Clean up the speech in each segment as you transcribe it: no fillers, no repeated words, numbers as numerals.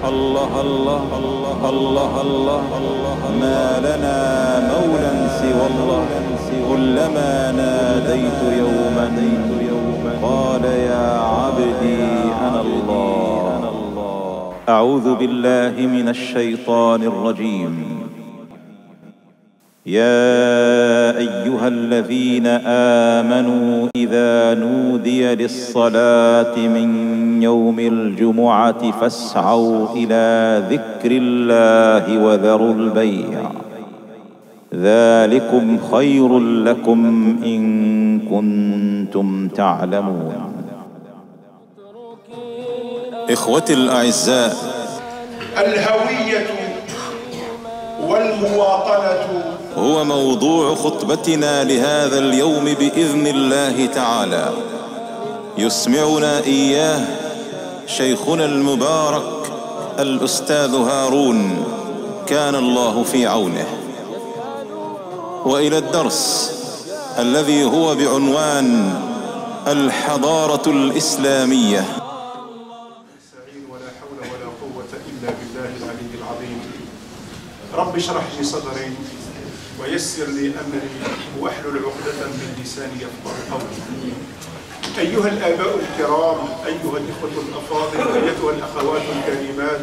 الله الله الله الله الله ما لنا مولى سوى الله كلما ناديت يوما قال يا عبدي أنا الله. أعوذ بالله من الشيطان الرجيم. يا أيها الذين آمنوا إذا نودي للصلاة من يوم الجمعة فاسعوا إلى ذكر الله وذروا البيع ذلكم خير لكم إن كنتم تعلمون. إخوتي الأعزاء، الهوية والمواطنة هو موضوع خطبتنا لهذا اليوم بإذن الله تعالى. يسمعنا إياه شيخنا المبارك الأستاذ هارون، كان الله في عونه. وإلى الدرس الذي هو بعنوان الحضارة الإسلامية. ولا حول ولا قوة إلا بالله العلي العظيم. رب اشرح لي صدري ويسر لي أمري واحلل عقدة من لساني يفقهوا قولي. أيها الآباء الكرام، أيها الإخوة الأفاضل، أيتها الأخوات الكريمات،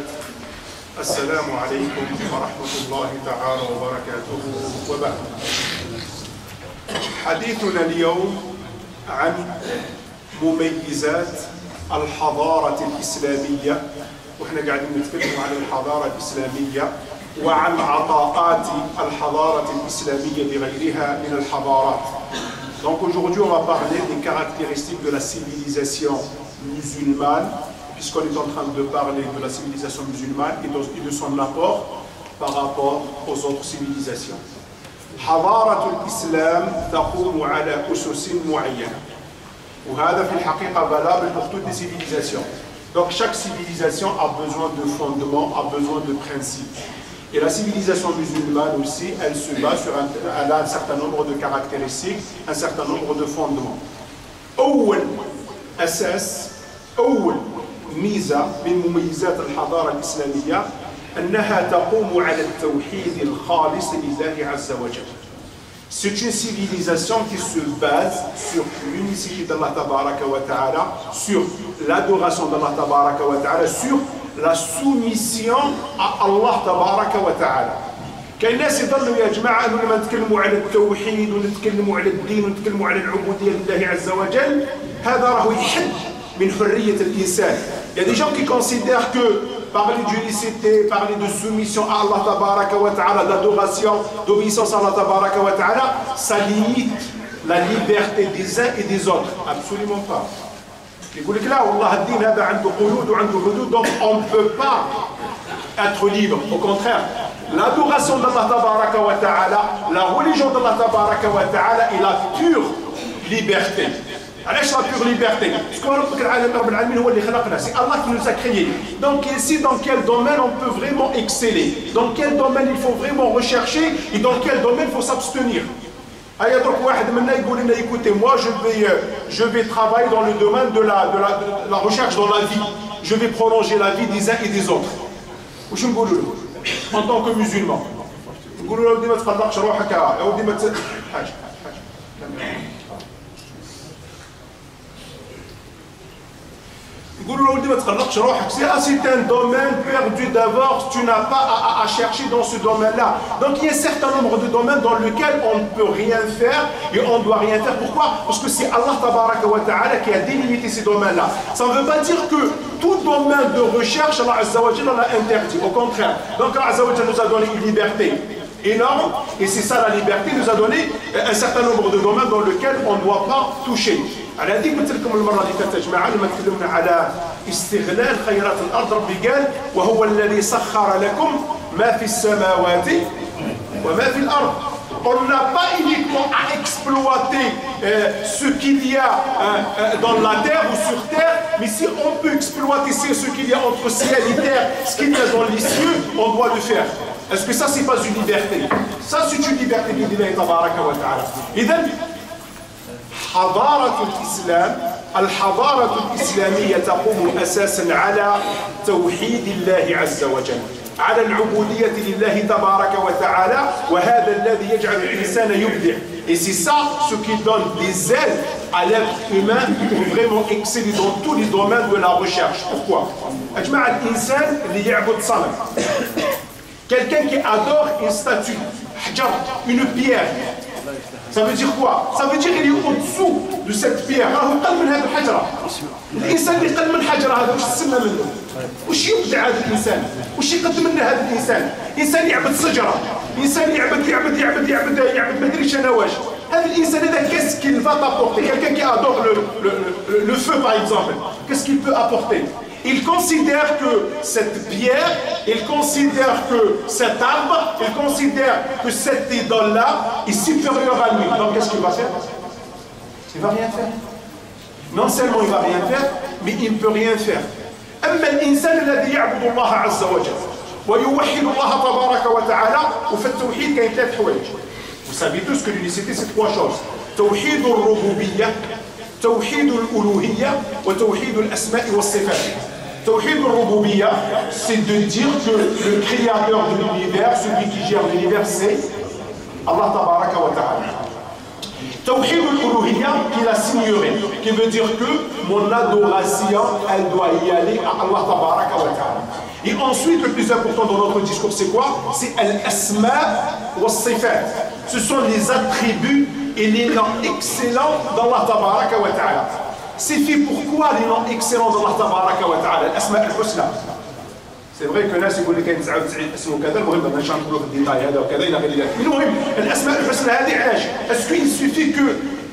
السلام عليكم ورحمة الله تعالى وبركاته. وبعد، حديثنا اليوم عن مميزات الحضارة الإسلامية، وإحنا قاعدين نتكلم عن الحضارة الإسلامية وعن عطاءات الحضارة الإسلامية لغيرها من الحضارات. Donc aujourd'hui on va parler des caractéristiques de la civilisation musulmane, puisqu'on est en train de parler de la civilisation musulmane et de son apport par rapport aux autres civilisations. حضارة الإسلام تقوم على أسس معينة، وهذا في الحقيقة valable pour toutes les civilisations. Donc chaque civilisation a besoin de fondements, a besoin de principes. Et la civilisation musulmane aussi, elle se base sur elle a un certain nombre de caractéristiques, un certain nombre de fondements. أول أساس، أول ميزة من مميزات الحضارة الإسلامية أنها تقوم على التوحيد الخالص لله عز وجل. C'est une civilisation qui se base sur l'unicité d'Allah Tabaraka wa Ta'ala, sur l'adoration d'Allah Tabaraka wa Ta'ala, sur la soumission à Allah Tabaraka wa Ta'ala. كاين ناس يضلوا يا جماعة أنه لما نتكلموا على التوحيد ونتكلموا على الدين ونتكلموا على العبودية لله عز وجل، هذا راهو يحد من حرية الإنسان. Il y a des gens qui considèrent que parler d'unicité, parler de soumission à Allah Tabaraka wa Ta'ala, d'adoration, d'obéissance à Allah Tabaraka wa Ta'ala, ça limite la liberté des uns et des autres. Absolument pas. يقول لك لا والله الدين هذا عنده قيود وعنده حدود، donc on ne peut pas être libre. Au contraire, l'adoration d'Allah Tabaraka wa Ta'ala, la religion d'Allah Tabaraka wa Ta'ala est la pure liberté. علاش لا pure liberté؟ Parce que رب العالمين هو اللي خلقنا، c'est Allah qui nous a créés. Donc ici, dans quel domaine on peut vraiment exceller? Dans quel domaine il faut vraiment rechercher et dans quel domaine il faut s'abstenir? هيا درك واحد منا يقول لنا écoutez, moi je vais travailler dans le domaine de la recherche dans la vie. Je vais prolonger la vie des uns et des autres. واش نقولوا له en tant que musulman؟ نقولوا له ودي ما تقلقش روحك، يا ودي ما حاجه c'est un domaine perdu d'abord, tu n'as pas à chercher dans ce domaine-là. Donc il y a un certain nombre de domaines dans lesquels on ne peut rien faire et on ne doit rien faire. Pourquoi? Parce que c'est Allah Tabaraka wa Ta'ala qui a délimité ces domaines-là. Ça ne veut pas dire que tout domaine de recherche, Allah Azza wa Jalla l'a interdit. Au contraire. Donc Allah Azza wa Jalla nous a donné une liberté énorme, et c'est ça la liberté, nous a donné un certain nombre de domaines dans lesquels on ne doit pas toucher. على هذيك قلت لكم المره اللي فاتت يا جماعه لما تكلمنا على استغلال خيرات الارض، ربي قال وهو الذي سخر لكم ما في السماوات وما في الارض. On n'a pas uniquement à exploiter ce qu'il y a dans la terre ou sur terre, mais si on peut exploiter ce qu'il y a entre ciel et terre, ce qu'il y a dans les cieux, on doit le faire. Est-ce que ça, c'est pas une liberté? Ça, c'est une liberté d'Allah Tabaraka wa Ta'ala. إذن حضارة الإسلام الحضارة الإسلامية تقوم أساسا على توحيد الله عز وجل، على العبودية لله تبارك وتعالى، وهذا الذي يجعل الإنسان يبدع. Et c'est ça ce qui donne des ailes à l'être humain pour vraiment exceller dans tous les domaines de la recherche. Pourquoi? أجمع الإنسان اللي يعبد صنم. Quelqu'un qui adore une statue, حجر, une pierre. Ça veut dire quoi? Ça veut dire qu'il est au-dessous de cette pierre. راهو قل من هذه الحجرة. الإنسان اللي قل من الحجرة هذا واش تسمى منه؟ وش يبدع هذا الإنسان؟ وش يقدم لنا هذا الإنسان؟ إنسان يعبد شجرة، إنسان يعبد ما أدري أنا واش. هذا الإنسان هذا qu'est-ce qu'il va t'apporter? Quelqu'un qui adore le feu par exemple, qu'est-ce qu'il peut apporter? Il considère que cette pierre, il considère que cet arbre, il considère que cette idole-là est supérieure à lui. Donc qu'est-ce qu'il va faire? Il ne va rien faire. Non seulement il ne va rien faire, mais il ne peut rien faire. أما الإنسان الذي يعبد الله عز وجل ويوحد الله تبارك وتعالى، وفي التوحيد كاين ثلاث حوايج. Vous savez tous que l'unicité c'est trois choses. توحيد الربوبية، توحيد الألوهية، وتوحيد الأسماء والصفات. توحيد الربوبية, c'est de dire que le créateur de l'univers, celui qui gère l'univers, c'est Allah tabaraka wa ta'ala. توحيد الألوهية, qui est la signerie, qui veut dire que mon adoration, elle doit y aller à Allah tabaraka wa ta'ala. Et ensuite, le plus important dans notre discours, c'est quoi? C'est al-asma wa sifat. Ce sont les attributs et les noms excellents d'Allah tabaraka wa ta'ala. C'est fait pourquoi les noms excellents d'Allah tabaraka wa ta'ala, l'asma al-husna. C'est vrai que الناس يقول لك كاين 99 اسم وكذا، المهم ما نمشيش ندخلوا في الديتاي هذا وكذا الى غير ذلك. المهم الاسماء الحسنى هذه علاش؟ Est-ce qu'il suffit que,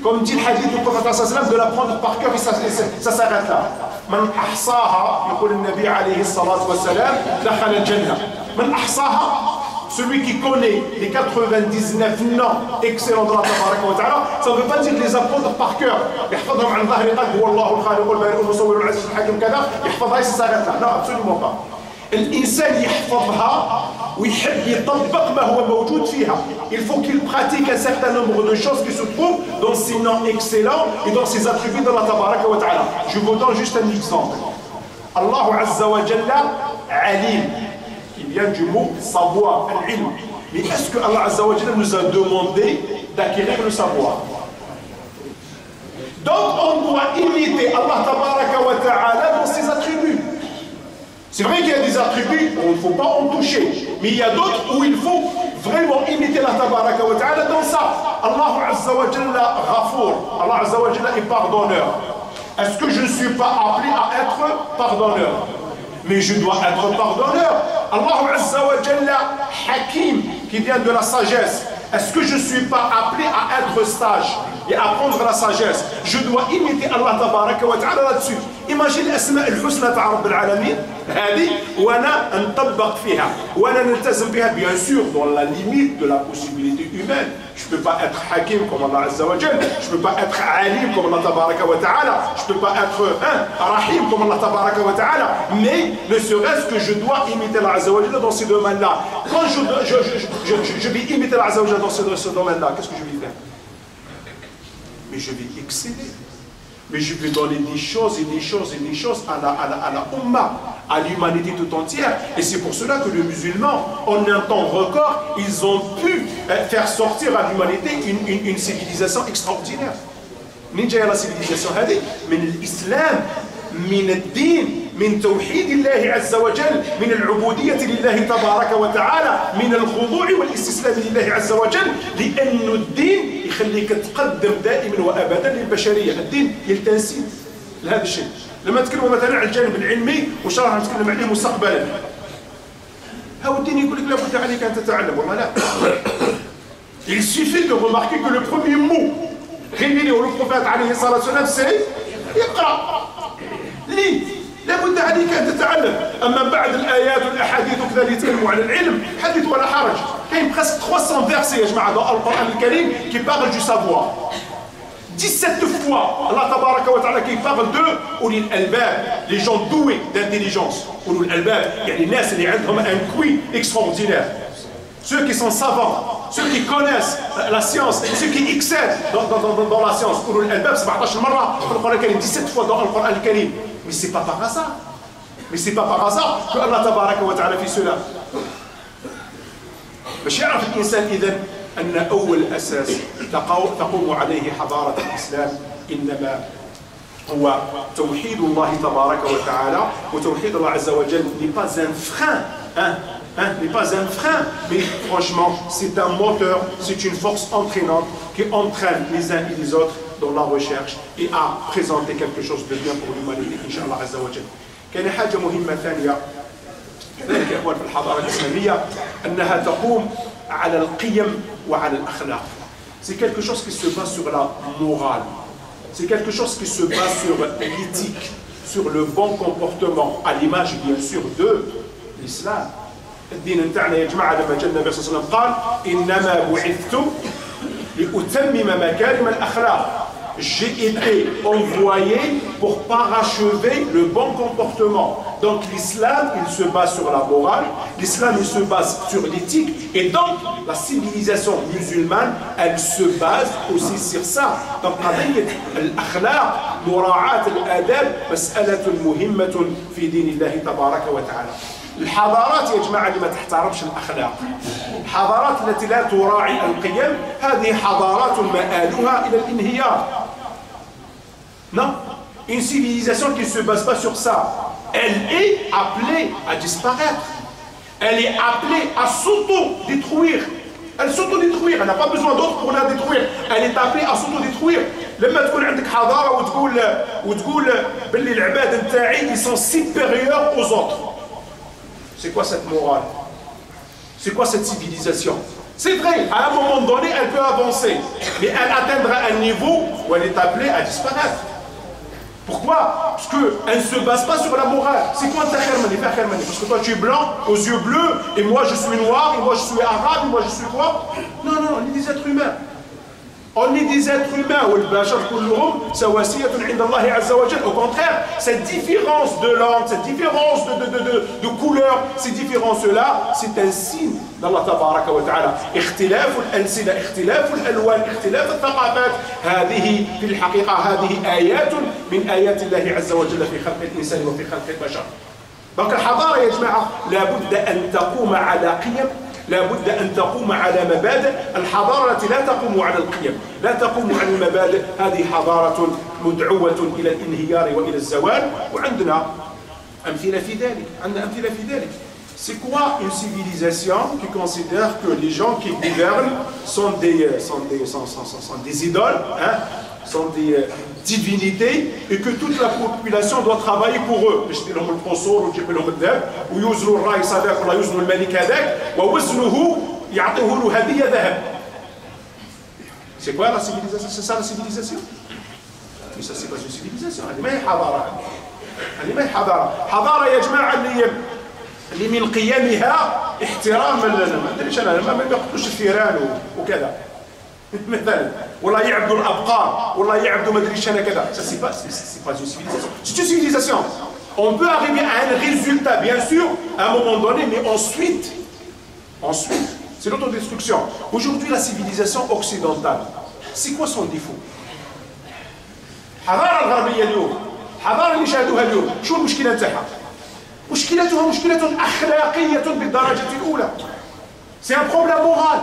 comme dit le hadith du prophète sallallahu alayhi wa sallam, de la prendre par cœur et ça s'arrête là. من احصاها, يقول النبي عليه الصلاه والسلام, دخل الجنه. من احصاها, celui qui connaît les 99 noms excellents de Allah tabaraka wa ta'ala, ça ne veut pas dire les apprendre par cœur. يحفظهم عن ظهر قلب, هو الله الخالق البارئ المصور العزيز الحكيم كذا, يحفظها et ça s'arrête là. Non, absolument pas. الإنسان يحفظها ويحب يطبق ما هو موجود فيها. Il faut qu'il pratique un certain nombre de choses qui se trouvent dans ces noms excellents et dans ces attributs d'Allah tabaraka wa ta'ala. Je vous donne juste un exemple. Allah azza wa jalla alim, qui vient du mot savoir, al-ilm. Mais est-ce que Allah azza wa jalla nous a demandé d'acquérir le savoir? Donc on doit imiter Allah tabaraka wa ta'ala dans ses attributs. C'est vrai qu'il y a des attributs où il ne faut pas en toucher, mais il y a d'autres où il faut vraiment imiter Allah tabaraka wa ta'ala dans ça. Allah azza wa jalla ghafour, Allah azza wa jalla est pardonneur. Est-ce que je ne suis pas appelé à être pardonneur? Mais je dois être pardonneur. Allah azza wa jalla hakim, qui vient de la sagesse. Est-ce que je ne suis pas appelé à être sage et à apprendre la sagesse? Je dois imiter Allah tabaraka wa ta'ala là-dessus. Imagine l'asma al-husna ta Rabb al-alamin, هذه وانا نطبق فيها وانا نلتزم بها, bien sûr dans la limite de la possibilité humaine. Je ne peux pas être hakim comme Allah azza wa jalla, je ne peux pas être alim comme Allah tabaraka wa ta'ala, je ne peux pas être rahim comme Allah tabaraka wa ta'ala, mais ne serait-ce que je dois imiter Allah azza wa jalla dans ces domaines-là. Quand je vais imiter Allah azza wa jalla dans ce domaine-là, qu'est-ce que je vais faire? Mais je vais exceller. Mais je vais donner des choses et des choses et des choses à la Ummah, à l'humanité tout entière. Et c'est pour cela que les musulmans, en un temps record, ils ont pu faire sortir à l'humanité une civilisation extraordinaire. Ninja la civilisation هذه من الإسلام, من الدين, من توحيد الله عز وجل, من العبودية لله تبارك وتعالى, من الخضوع والاستسلام لله عز وجل, لأن الدين يخليك تقدم دائما وأبدا للبشرية. الدين يلتزم لهذا الشيء. لما نتكلموا مثلا عن الجانب العلمي وش راح نتكلم عليه مستقبلا, هو الدين يقول لك لابد عليك أن تتعلم, وما لا. Il suffit de remarquer que le premier mot révélé au prophète عليه الصلاة والسلام c'est اقرأ, لي لابد عليك أن تتعلم. أما بعد الآيات والأحاديث وكذا اللي يتكلموا عن العلم, حدث ولا حرج. كاين presque 300 versets يا جماعة dans القرآن الكريم qui parlent du savoir. 17 fois Allah tabaraka wa ta'ala qui parle de أولي الألباب, les gens doués d'intelligence. أولي الألباب يعني الناس اللي عندهم un QI extraordinaire, ceux qui sont savants, ceux qui connaissent la science, ceux qui excellent dans la science. Ulul Albab 17 مرة في القرآن الكريم, 17 fois dans le Coran الكريم. Mais c'est pas par hasard. Mais c'est pas par hasard que Allah tabaraka wa ta'ala fait cela. باش يعرف الإنسان إذن أن أول أساس تقوم عليه حضارة الإسلام إنما هو توحيد الله تبارك وتعالى. وتوحيد الله عز وجل n'est pas un frein, n'est pas un frein, mais franchement c'est un moteur, c'est une force entraînante qui entraîne les uns et les autres dans la recherche et à présenter quelque chose de bien pour l'humanité إن شاء الله عز وجل. كان حاجة مهمة ثانية كذلك يا إخوان في الحضارة الإسلامية أنها تقوم على القيم وعلى الأخلاق. C'est quelque chose qui se base sur la morale. C'est quelque chose qui se base sur l'éthique, sur le bon comportement, à l'image bien sûr de l'islam. الدين نتاعنا يا جماعة لما جاء النبي صلى الله عليه وسلم قال إنما بعثت لأتمم مكارم الأخلاق. J'ai été envoyé pour parachever le bon comportement. Donc l'islam, il se base sur la morale, l'islam, il se base sur l'éthique, et donc la civilisation musulmane, elle se base aussi sur ça. Donc قضية الأخلاق مراعاة الآداب مسألة مهمة في دين الله تبارك وتعالى. الحضارات يا جماعة اللي ما تحترمش الأخلاق، الحضارات التي لا تراعي القيم، هذه حضارات مآلها إلى الانهيار. Non, une civilisation qui ne se base pas sur ça, elle est appelée à disparaître. Elle est appelée à s'auto-détruire. Elle s'auto-détruire, elle n'a pas besoin d'autres pour la détruire. Elle est appelée à s'auto-détruire. لما تكون عندك حضارة وتقول باللي العباد نتاعي ils sont supérieurs aux autres. C'est quoi cette morale? C'est quoi cette civilisation? C'est vrai, à un moment donné, elle peut avancer, mais elle atteindra un niveau où elle est appelée à disparaître. Pourquoi? Parce qu'elle ne se base pas sur la morale. C'est quoi ta khermani? Parce que toi tu es blanc, aux yeux bleus, et moi je suis noir, et moi je suis arabe, et moi je suis quoi? Non, non, on est des êtres humains. On est des êtres humains. Au contraire, cette différence de langue, cette différence de couleur, ces différences-là, c'est un signe d'Allah tabaraka wa ta'ala. اختلاف الألسنة، اختلاف الألوان، اختلاف الثقافات، هذه في الحقيقة هذه آيات من آيات الله عز وجل في خلق الإنسان وفي خلق البشر. Donc الحضارة يا جماعة لابد أن تقوم على قيم، لابد أن تقوم على مبادئ. الحضارة التي لا تقوم على القيم، لا تقوم على المبادئ، هذه حضارة مدعوة إلى الانهيار وإلى الزوال. وعندنا أمثلة في ذلك، عندنا أمثلة في ذلك. C'est quoi une civilisation qui considère que les gens qui gouvernent sont des idoles, hein, sont des divinités, et que toute la population doit travailler pour eux. C'est quoi la civilisation? C'est ça la civilisation? Mais ça c'est pas une civilisation. هذه ما هي حضارة. هذه ما هي حضارة. حضارة يا جماعة اللي من قيمها احترام ما ادريش انا ما يقتلوش الفيران وكذا مثلا، ولا يعبدوا الابقار، ولا يعبدوا ما ادريش انا كذا. Ça c'est pas une civilisation. C'est une civilisation. On peut arriver à un résultat bien sûr à un moment donné, mais ensuite c'est l'autodestruction. Aujourd'hui la civilisation occidentale, c'est quoi son défaut? الحضارة الغربية اليوم، الحضارة اللي شاهدوها اليوم، شو المشكلة نتاعها؟ مشكلتها مشكلة أخلاقية بالدرجة الأولى. C'est un problème moral.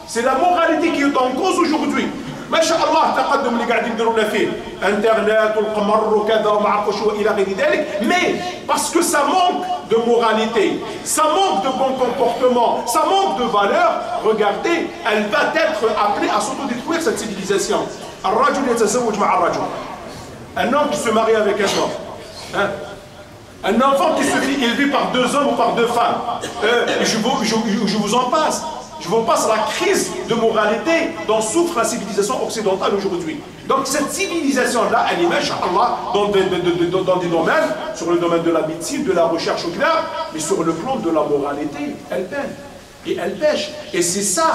C'est la moralité qui est en cause aujourd'hui. ما شاء الله التقدم اللي قاعدين يديروا لنا فيه، انترنت والقمر وكذا وما عرفوا شو إلى غير ذلك، mais parce que ça manque de moralité, ça manque de bon comportement, ça manque de valeur. Regardez, elle va être appelée à s'autodétruire cette civilisation. الرجل يتزوج مع الرجل. Un homme qui se marie avec un homme. Hein? Un enfant qui se fait élever par deux hommes ou par deux femmes. Je vous en passe. Je vous passe la crise de moralité dont souffre la civilisation occidentale aujourd'hui. Donc cette civilisation-là, elle est, masha'Allah, dans des domaines, sur le domaine de la médecine, de la recherche au clair, mais sur le plan de la moralité, elle peine. Et elle pêche. Et c'est ça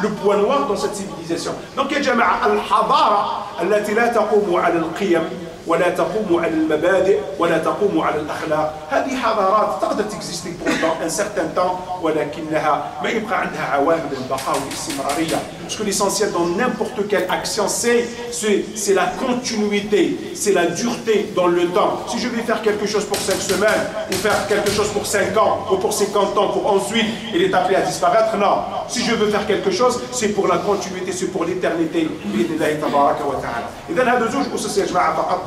le point noir dans cette civilisation. Donc, ya jama'a al-hadara, allati la taqumu ala al-qiyam, ولا تقوم على المبادئ ولا تقوم على الأخلاق. هذه حضارات تقدر تكزيستي بوندون ان سيغتان تان، ولكنها ما يبقى عندها عوامل البقاء والاستمرارية. Parce que l'essentiel dans n'importe quelle action, c'est la continuité, c'est la dureté dans le temps. Si je vais faire quelque chose pour 5 semaines, ou faire quelque chose pour 5 ans, ou pour 50 ans, pour ensuite il est appelé à disparaître, non. Si je veux faire quelque chose, c'est pour la continuité, c'est pour l'éternité. بإذن الله تبارك وتعالى. إذا هذا زوج أسس يا جماعة فقط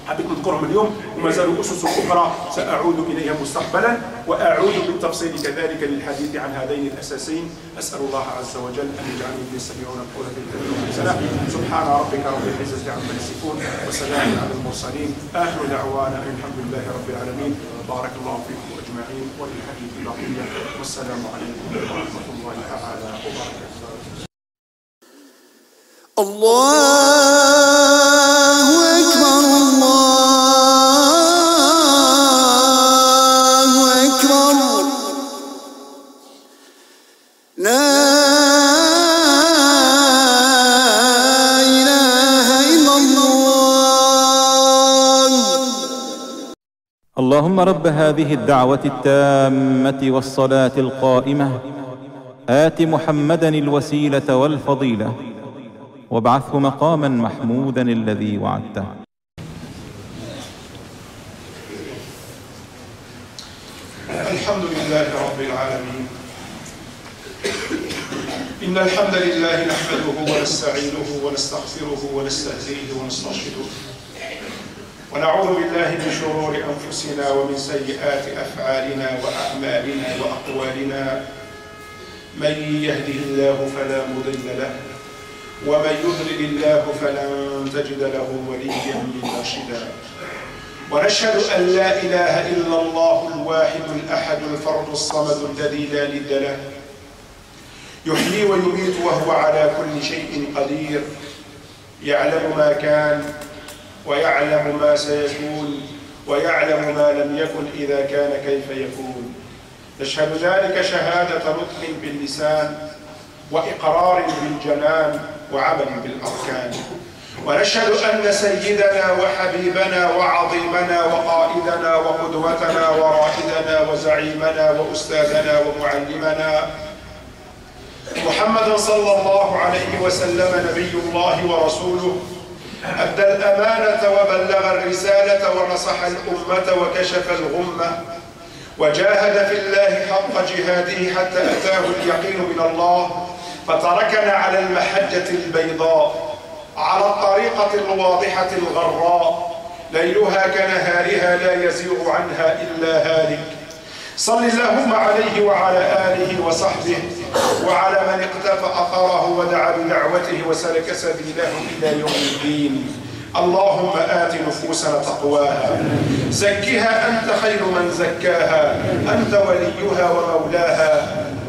حبيت نذكرهم اليوم، وما زالوا أسس أخرى سأعود إليها مستقبلا، وأعود بالتفصيل كذلك للحديث عن هذين الأساسين. أسأل الله عز وجل أن يجعلني من يستمعون القول فيتبعون أحسنه. سبحان ربك رب العزة عما يصفون وسلام على المرسلين، آخر دعوانا أن الحمد لله رب العالمين. بارك الله فيكم أجمعين، وللحديث بقية، والسلام عليكم ورحمة الله تعالى وبركاته. الله أكبر الله أكبر لا إله إلا الله. اللهم رب هذه الدعوة التامة والصلاة القائمة آت محمدا الوسيلة والفضيلة وابعثه مقاما محمودا الذي وعدته. الحمد لله رب العالمين. إن الحمد لله نحمده ونستعينه ونستغفره ونستهديه ونسترشده، ونعوذ بالله من شرور أنفسنا ومن سيئات أفعالنا وأعمالنا وأقوالنا. من يهده الله فلا مضل له، ومن يضلل الله فلن تجد له وليا مرشدا. ونشهد أن لا إله إلا الله الواحد الأحد الفرد الصمد الذي لا ند له، يحيي ويميت وهو على كل شيء قدير، يعلم ما كان ويعلم ما سيكون ويعلم ما لم يكن إذا كان كيف يكون. نشهد ذلك شهادة نطق باللسان وإقرار بالجنان وعمل بالأركان. ونشهد أن سيدنا وحبيبنا وعظيمنا وقائدنا وقدوتنا ورائدنا وزعيمنا وأستاذنا ومعلمنا محمدا صلى الله عليه وسلم نبي الله ورسوله، أدى الأمانة وبلغ الرسالة ونصح الأمة وكشف الغمة، وجاهد في الله حق جهاده حتى أتاه اليقين من الله، فتركنا على المحجة البيضاء على الطريقة الواضحة الغراء، ليلها كنهارها لا يزيغ عنها إلا هالك. صل اللهم عليه وعلى آله وصحبه وعلى من اقتفى أثره ودعا بدعوته وسلك سبيله إلى يوم الدين. اللهم آت نفوسنا تقواها، زكها أنت خير من زكاها، أنت وليها ومولاها.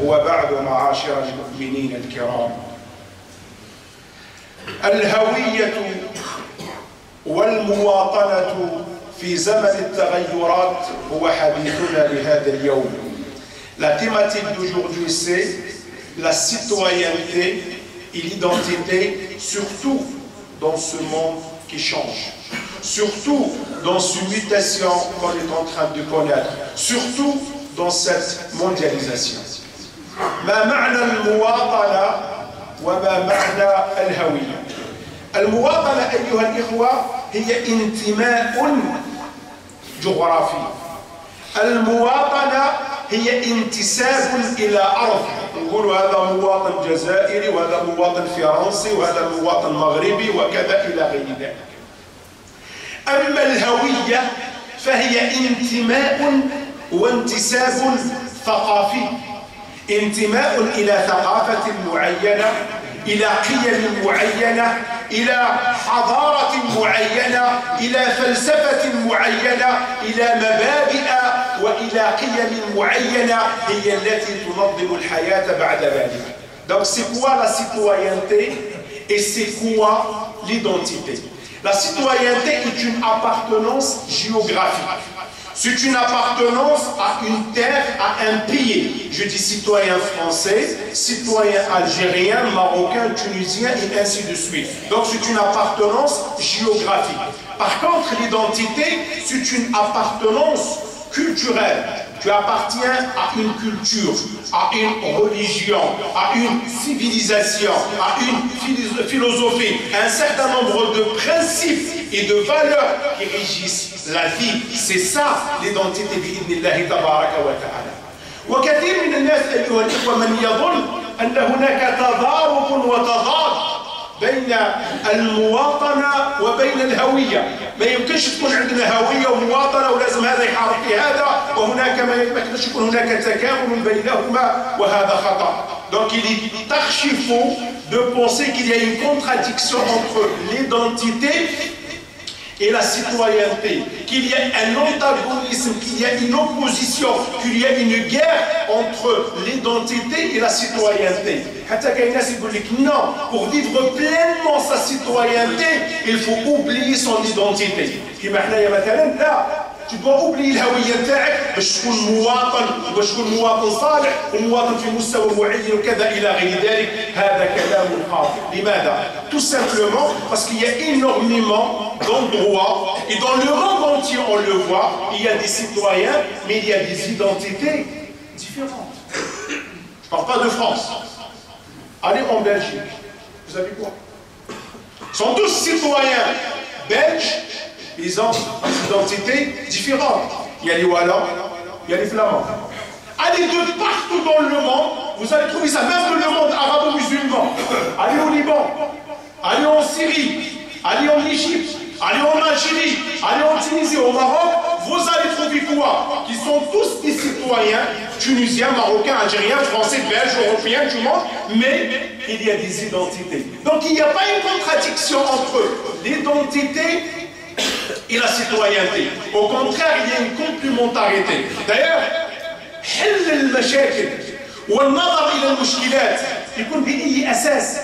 وبعد معاشر المؤمنين الكرام، الهوية والمواطنة في زمن التغيرات هو حديثنا لهذا اليوم. La thématique d'aujourd'hui, c'est la citoyenneté et l'identité, surtout dans ce monde qui change, surtout dans cette mutation qu'on est en train de connaître, surtout dans cette mondialisation. ما معنى المواطنة وما معنى الهوية؟ المواطنة أيها الإخوة هي انتماء جغرافي. المواطنة هي انتساب إلى أرض، نقول هذا مواطن جزائري وهذا مواطن فرنسي وهذا مواطن مغربي وكذا إلى غير ذلك. أما الهوية فهي انتماء وانتساب ثقافي، انتماء إلى ثقافة معينة، إلى قيم معينة، إلى حضارة معينة، إلى فلسفة معينة، إلى مبادئ وإلى قيم معينة هي التي تنظم الحياة بعد ذلك. Donc c'est quoi la citoyenneté et c'est quoi l'identité? La citoyenneté est une appartenance géographique. C'est une appartenance à une terre, à un pays. Je dis citoyen français, citoyen algérien, marocain, tunisien et ainsi de suite. Donc c'est une appartenance géographique. Par contre, l'identité, c'est une appartenance culturelle. Tu appartiens à une culture, à une religion, à une civilisation, à une philosophie, à un certain nombre de principes et de valeurs qui régissent la vie. C'est ça l'identité bi'idhnillahi tabaraka wa ta'ala. وكثير من الناس أيها الإخوة من يظن أن هناك تضارب وتضاد بين المواطنة وبين الهوية. ما يمكنش تكون عندنا هوية ومواطنة ولازم هذا يحارب في هذا وهناك ما يمكنش يكون هناك تكامل بينهما وهذا خطأ. Donc il est archi faux de penser qu'il y a une contradiction entre l'identité et la citoyenneté, qu'il y a un antagonisme, qu'il y a une opposition, qu'il y a une guerre entre l'identité et la citoyenneté. Non, pour vivre pleinement sa citoyenneté, il faut oublier son identité. Tu dois oublier الهوية نتاعك باش تكون مواطن وباش تكون مواطن صالح ومواطن في مستوى معين وكذا إلى غير ذلك. هذا كلام خاطئ. لماذا؟ Tout simplement parce qu'il y a énormément d'endroits et dans le monde entier on le voit, il y a des citoyens mais il y a des identités différentes. Je ne parle pas de France. Allez en Belgique, vous savez quoi? Ils sont tous citoyens belges. Ils ont des identités différentes. Il y a les Wallons, il y a les Flamands. Allez de partout dans le monde, vous allez trouver ça, même dans le monde arabo-musulman. Allez au Liban, allez en Syrie, allez en Égypte, allez en Algérie, allez en Tunisie, au Maroc, vous allez trouver quoi? Qui sont tous des citoyens tunisiens, marocains, algériens, français, belges, européens, tout le monde, mais il y a des identités. Donc il n'y a pas une contradiction entre l'identité et la citoyenneté. Au contraire, il y a une complémentarité. D'ailleurs, حل المشاكل والنظر إلى المشكلات يكون بأي أساس؟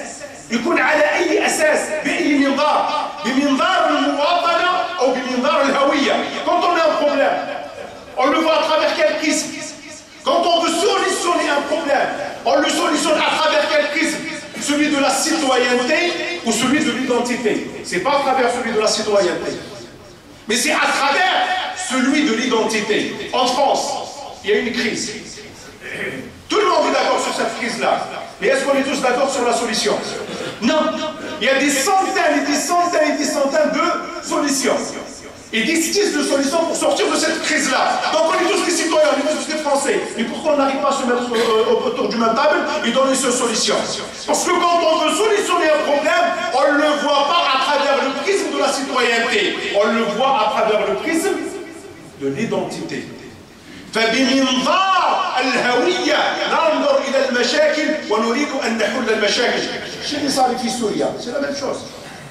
يكون على أي أساس؟ بأي منظار؟ بمنظار المواطنة أو بمنظار الهوية. Quand on a un problème, on le voit à travers quel prisme? Quand on veut solutionner un problème, on le solutionne à travers quel prisme? Celui de la citoyenneté ou celui de l'identité? C'est pas à travers celui de la citoyenneté, mais c'est à travers celui de l'identité. En France, il y a une crise. Tout le monde est d'accord sur cette crise-là. Mais est-ce qu'on est tous d'accord sur la solution? Non. Il y a des centaines et des centaines et des centaines de solutions. Et des skis de solutions pour sortir de cette crise-là. Donc on est tous des citoyens, on est tous des Français. Mais pourquoi on n'arrive pas à se mettre autour du même table et donner une solution? Parce que quand on veut solutionner un problème, on ne le voit pas à travers le prisme de la citoyenneté. On le voit à travers le prisme de l'identité. فبمنظار الهوية ننظر إلى المشاكل ونريد أن نحل المشاكل. شو اللي صار في سوريا؟ سي لا ميم شوز.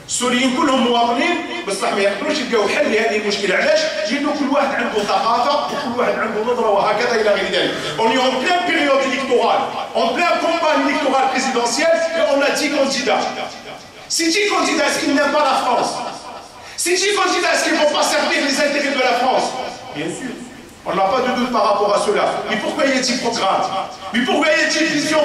السوريين كلهم مواطنين بصح ما يقدروش يلقاو حل لهذه المشكله. علاش؟ لانه كل واحد عنده ثقافه وكل واحد عنده نظره وهكذا الى غير ذلك. On est en pleine période électorale, en pleine campagne électorale présidentielle et on a 10 candidats. Ces 10 candidats, est-ce qu'ils n'aiment pas la France? Ces 10 candidats, est-ce qu'ils ne vont pas servir les intérêts de la France? Bien sûr. On n'a pas de doute par rapport à cela. Mais pourquoi il y a 10 programmes? Mais pourquoi il y a 10 visions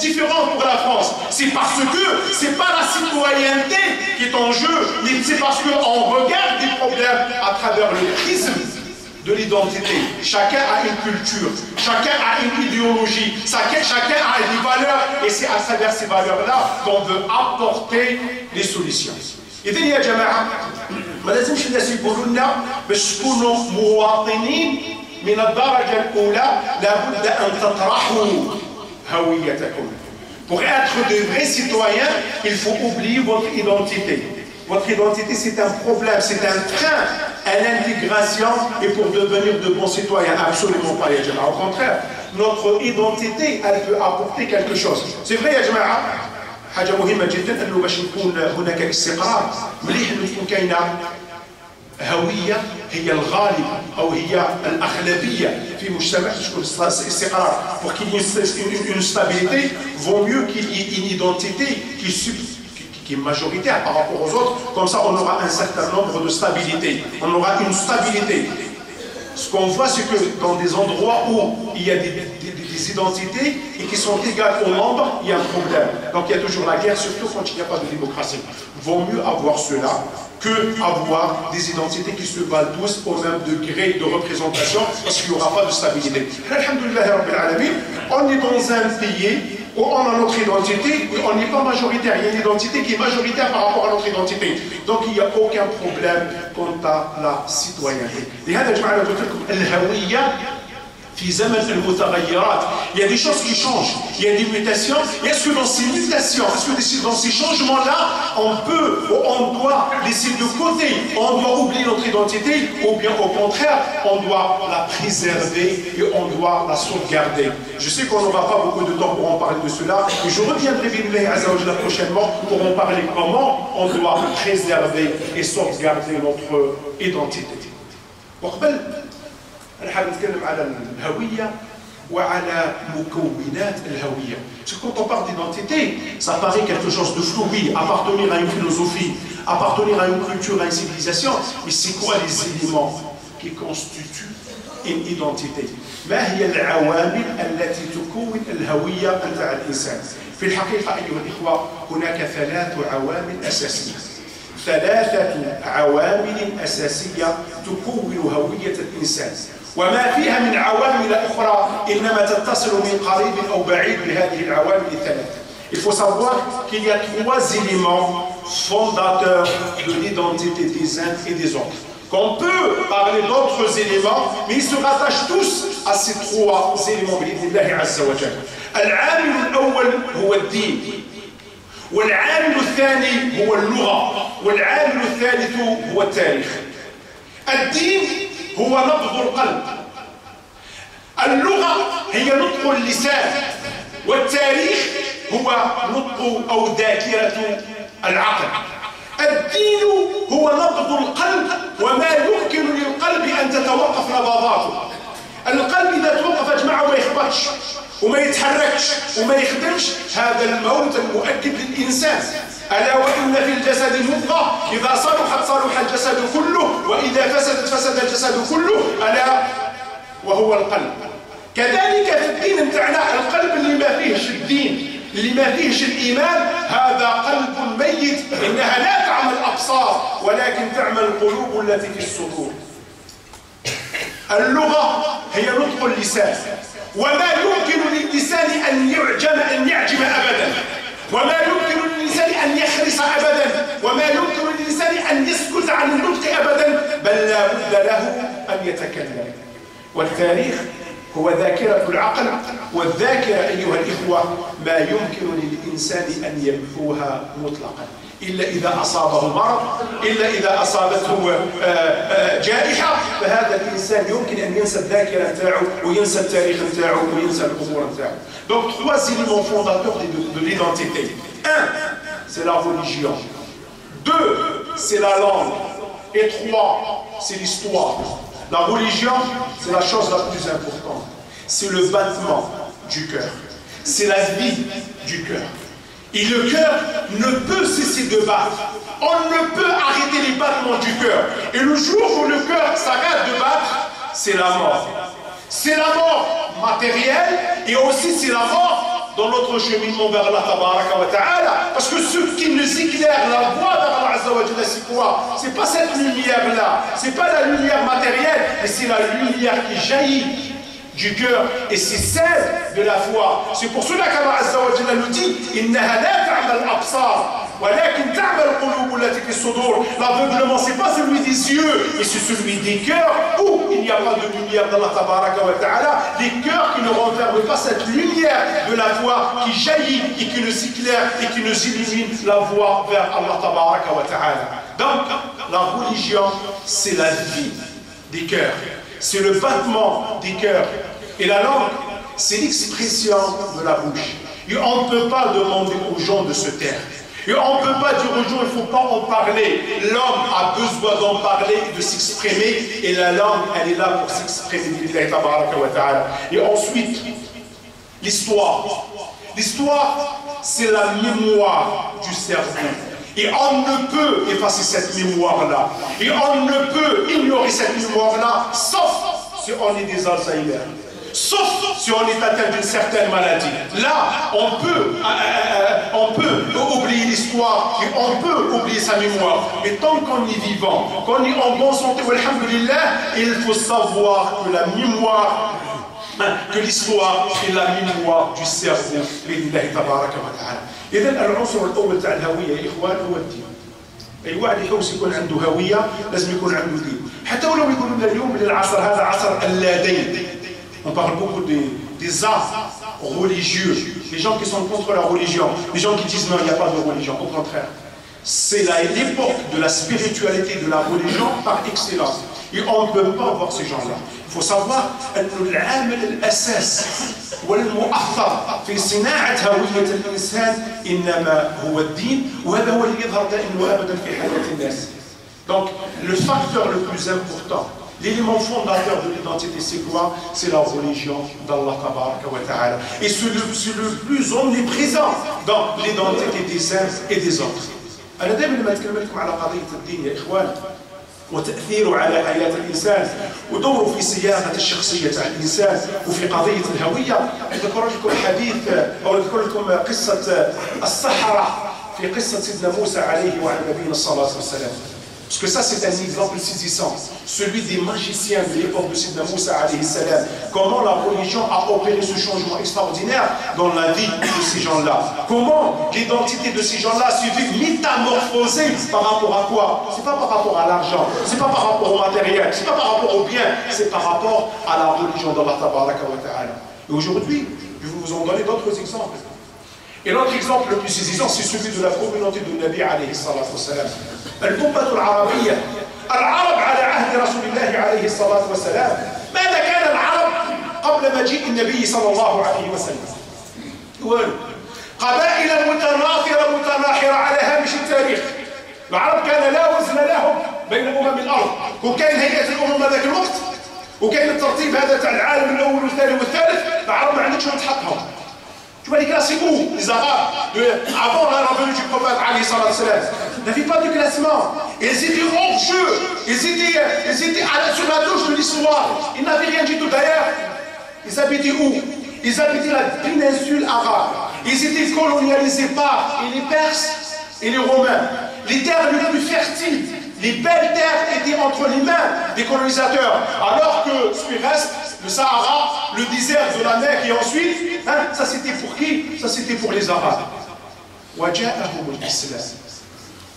différentes pour la France? C'est parce que ce n'est pas la citoyenneté qui est en jeu, mais c'est parce qu'on regarde des problèmes à travers le prisme de l'identité. Chacun a une culture, chacun a une idéologie, chacun a des valeurs, et c'est à travers ces valeurs-là qu'on veut apporter les solutions. إذن يا جماعة ما لازمش الناس يقولوا لنا باش تكونوا مواطنين من الدرجة الأولى لابد أن تطرحوا هويتكم. Pour être de vrais citoyens, il faut oublier votre identité. Votre identité, c'est un problème, c'est un frein à l'intégration et pour devenir de bons citoyens. Absolument pas, ya jama'a. Au contraire, notre identité, elle peut apporter quelque chose. C'est vrai, ya jama'a. حاجة مهمة جدا أنه باش يكون هناك استقرار مليح أنه تكون كاينة هوية هي الغالب أو هي الأغلبية في مجتمع تكون استقرار. Pour qu'il y ait une stabilité, vaut mieux qu'il y ait une identité qui est majoritaire par rapport aux autres. Comme ça, on aura un certain nombre de stabilité. On aura une stabilité. Ce qu'on voit, c'est que dans des endroits où il y a des les identités et qui sont égales au nombre, il y a un problème. Donc il y a toujours la guerre, surtout quand il n'y a pas de démocratie. Vaut mieux avoir cela que avoir des identités qui se valent tous au même degré de représentation parce qu'il n'y aura pas de stabilité. Alhamdulillah Rabbil Alamin, on est dans un pays où on a notre identité, mais on n'est pas majoritaire. Il y a une identité qui est majoritaire par rapport à notre identité. Donc il n'y a aucun problème quant à la citoyenneté. في زمن المتغيرات, il y a des choses qui changent, il y a des mutations. Et est-ce que dans ces mutations, est-ce que dans ces changements-là, on peut ou on doit laisser de côté, on doit oublier notre identité, ou bien au contraire, on doit la préserver et on doit la sauvegarder? Je sais qu'on n'aura pas beaucoup de temps pour en parler de cela, mais je reviendrai prochainement pour en parler comment on doit préserver et sauvegarder notre identité. نحن نتكلم على الهوية وعلى مكونات الهوية. Parce que quand on parle d'identité, ça paraît quelque chose de flou. Oui, appartenir à une philosophie, appartenir à une culture, à une civilisation. Mais c'est quoi les éléments qui constituent une identité? ما هي العوامل التي تكون الهوية نتاع الإنسان؟ في الحقيقة أيها الإخوة هناك 3 عوامل أساسية. 3 عوامل أساسية تكون هوية الإنسان. وما فيها من عوامل أخرى إنما تتصل من قريب أو بعيد بهذه العوامل الثلاث. Il faut savoir qu'il y a 3 éléments fondateurs de l'identité des uns et des autres. Qu'on peut parler d'autres éléments, mais ils se rattachent tous à ces 3 éléments بإذن الله عز وجل. العامل الأول هو الدين، والعامل الثاني هو اللغة، والعامل الثالث هو التاريخ. الدين هو نبض القلب، اللغة هي نطق اللسان، والتاريخ هو نطق أو ذاكرة العقل. الدين هو نبض القلب وما يمكن للقلب أن تتوقف نبضاته. القلب إذا توقف يا جماعة ما يخبطش وما يتحركش وما يخدمش، هذا الموت المؤكد للإنسان. ألا وإن في الجسد مضغة إذا صلحت صلح الجسد كله وإذا فسدت فسد الجسد كله، ألا وهو القلب. كذلك في الدين بتاعنا القلب اللي ما فيهش الدين، اللي ما فيهش الإيمان، هذا قلب ميت. إنها لا تعمل أبصار ولكن تعمل القلوب التي في الصدور. اللغة هي نطق اللسان، وما يمكن للإنسان أن يعجم أبدا، وما يمكن للإنسان أن يخرس أبدا، وما يمكن للإنسان أن يسكت عن النطق أبدا، بل لا بد له أن يتكلم. والتاريخ هو ذاكرة العقل، والذاكرة أيها الإخوة ما يمكن للإنسان أن يمحوها مطلقا إلا إذا أصابه مرض، إلا إذا أصابته جائحة، فهذا الإنسان يمكن أن ينسى الذاكرة نتاعو وينسى التاريخ نتاعو وينسى الأمور نتاعو. Donc 3 éléments fondateurs de l'identité. 1, c'est la religion. 2, c'est la langue. Et 3, c'est l'histoire. La religion, c'est la chose la plus importante. C'est le battement du cœur. C'est la vie du cœur. Et le cœur ne peut cesser de battre. On ne peut arrêter les battements du cœur. Et le jour où le cœur s'arrête de battre, c'est la mort. C'est la mort matérielle et aussi c'est la mort dans notre cheminement vers Allah Tabaraka wa Ta'ala. Parce que ce qui nous éclaire la voie vers Allah Azza wa Jalla, c'est quoi? C'est pas cette lumière-là, c'est pas la lumière matérielle, mais c'est la lumière qui jaillit du cœur et c'est celle de la foi. C'est pour cela qu'Allah Azza wa Jalla nous dit إنها لا تعمل الأبصار ولكن تعمل القلوب التي في الصدور. L'aveuglement, c'est pas celui des yeux, mais c'est celui des cœurs où il n'y a pas de lumière d'Allah Tabaraka wa Ta'ala. Les cœurs qui ne renferment pas cette lumière de la foi qui jaillit et qui nous éclaire et qui nous illumine la voie vers Allah Tabaraka wa Ta'ala. Donc, la religion, c'est la vie des cœurs. C'est le battement des cœurs. Et la langue, c'est l'expression de la bouche. Et on ne peut pas demander aux gens de se taire. Et on ne peut pas dire aux gens, il ne faut pas en parler. L'homme a besoin d'en parler et de s'exprimer. Et la langue, elle est là pour s'exprimer. Et ensuite, l'histoire. L'histoire, c'est la mémoire du cerveau. Et on ne peut effacer cette mémoire-là. Et on ne peut ignorer cette mémoire-là, sauf si on est des Alzheimer. Sauf si on est atteint d'une certaine maladie. Là, on peut oublier l'histoire et on peut oublier sa mémoire. Mais tant qu'on est vivant, qu'on est en bonne santé, alhamdulillah, il faut savoir que la mémoire, que l'histoire est la mémoire du cerveau. Bi'idhnillahi tabaraka wa ta'ala. إذا العنصر الأول تاع الهوية يا إخوان هو الدين. أي واحد يحوس يكون عنده هوية لازم يكون عنده دين. حتى ولو يقولوا لنا اليوم اللي العصر هذا عصر اللادين. On parle beaucoup des arts religieux, les gens qui sont contre la religion, les gens qui disent non, il n'y a pas de religion, au contraire. C'est l'époque de la spiritualité, de la religion par excellence. Et on ne peut pas voir ces gens-là. Il faut savoir que العامل الأساس والمؤثر في صناعة هوية الإنسان إنما هو الدين وهذا هو اللي يظهر دائما وأبدا في حياة الناس. Donc le facteur le plus important, l'élément fondateur de l'identité, c'est quoi? C'est la religion d'Allah Tabaraka wa Ta'ala. Et c'est le plus omniprésent dans l'identité des uns et des autres. أنا دائما لما أتكلم لكم على قضية الدين يا إخوان وتأثيره على حياة الإنسان ودوره في صياغة الشخصية تاع الإنسان وفي قضية الهوية، أذكر لكم حديث أو أذكر لكم قصة السحرة في قصة سيدنا موسى عليه وعلى نبينا الصلاة والسلام. Parce que ça, c'est un exemple saisissant, celui des magiciens de l'époque de Sidna Moussa alayhi salam. Comment la religion a opéré ce changement extraordinaire dans la vie de ces gens-là. Comment l'identité de ces gens-là s'est vue métamorphosée par rapport à quoi? C'est pas par rapport à l'argent, c'est pas par rapport au matériel, c'est pas par rapport au bien, c'est par rapport à la religion d'Allah tabaraka wa ta'ala. Et aujourd'hui, je vais vous en donner d'autres exemples. Et l'autre exemple le plus saisissant, c'est celui de la communauté de Nabi alayhi salatu wassalam. الأمة العربية، العرب على عهد رسول الله عليه الصلاة والسلام، ماذا كان العرب قبل مجيء النبي صلى الله عليه وسلم؟ قبائل متناثرة متناحرة على هامش التاريخ. العرب كان لا وزن لهم بين الأرض، وكان هيئة الأمم ذاك الوقت، وكان الترتيب هذا تاع العالم الأول والثاني والثالث، العرب ما عندكش وين تحطهم. Tu vois les classez-vous, les Arabes, avant la venue du prophète alayhi salatu wassalam, n'avaient pas de classement. Ils étaient hors jeu, ils étaient sur la touche de l'histoire. Ils n'avaient rien du tout. D'ailleurs, ils habitaient où? Ils habitaient la péninsule arabe. Ils étaient colonisés par les Perses et les Romains. Les terres les plus fertiles, les belles terres étaient entre les mains des colonisateurs. Alors que ce qui reste, le Sahara, le désert de la mer et ensuite, ça c'était pour qui? Ça c'était pour les Arabes. وجاءهم الإسلام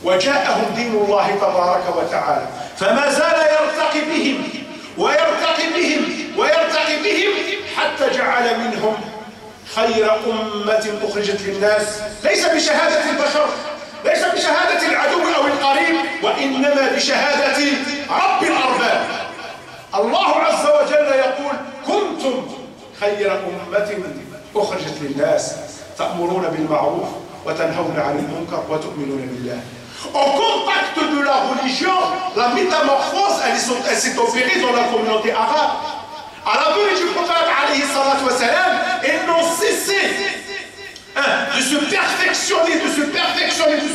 وجاءهم دين الله تبارك وتعالى فما زال يرتقي بهم ويرتقي بهم ويرتقي بهم حتى جعل منهم خير أمة أخرجت للناس ليس بشهادة البشر ليس بشهادة العدو أو القريب وإنما بشهادة رب الأرباب. الله عز وجل يقول كنتم خير أمة أخرجت للناس تأمرون بالمعروف وتنهون عن المنكر وتؤمنون بالله. Au contact de la religion, la métamorphose, elle s'est opérée dans la communauté arabe. À la venue du prophète alayhi salatu wa salam, ils n'ont cessé de se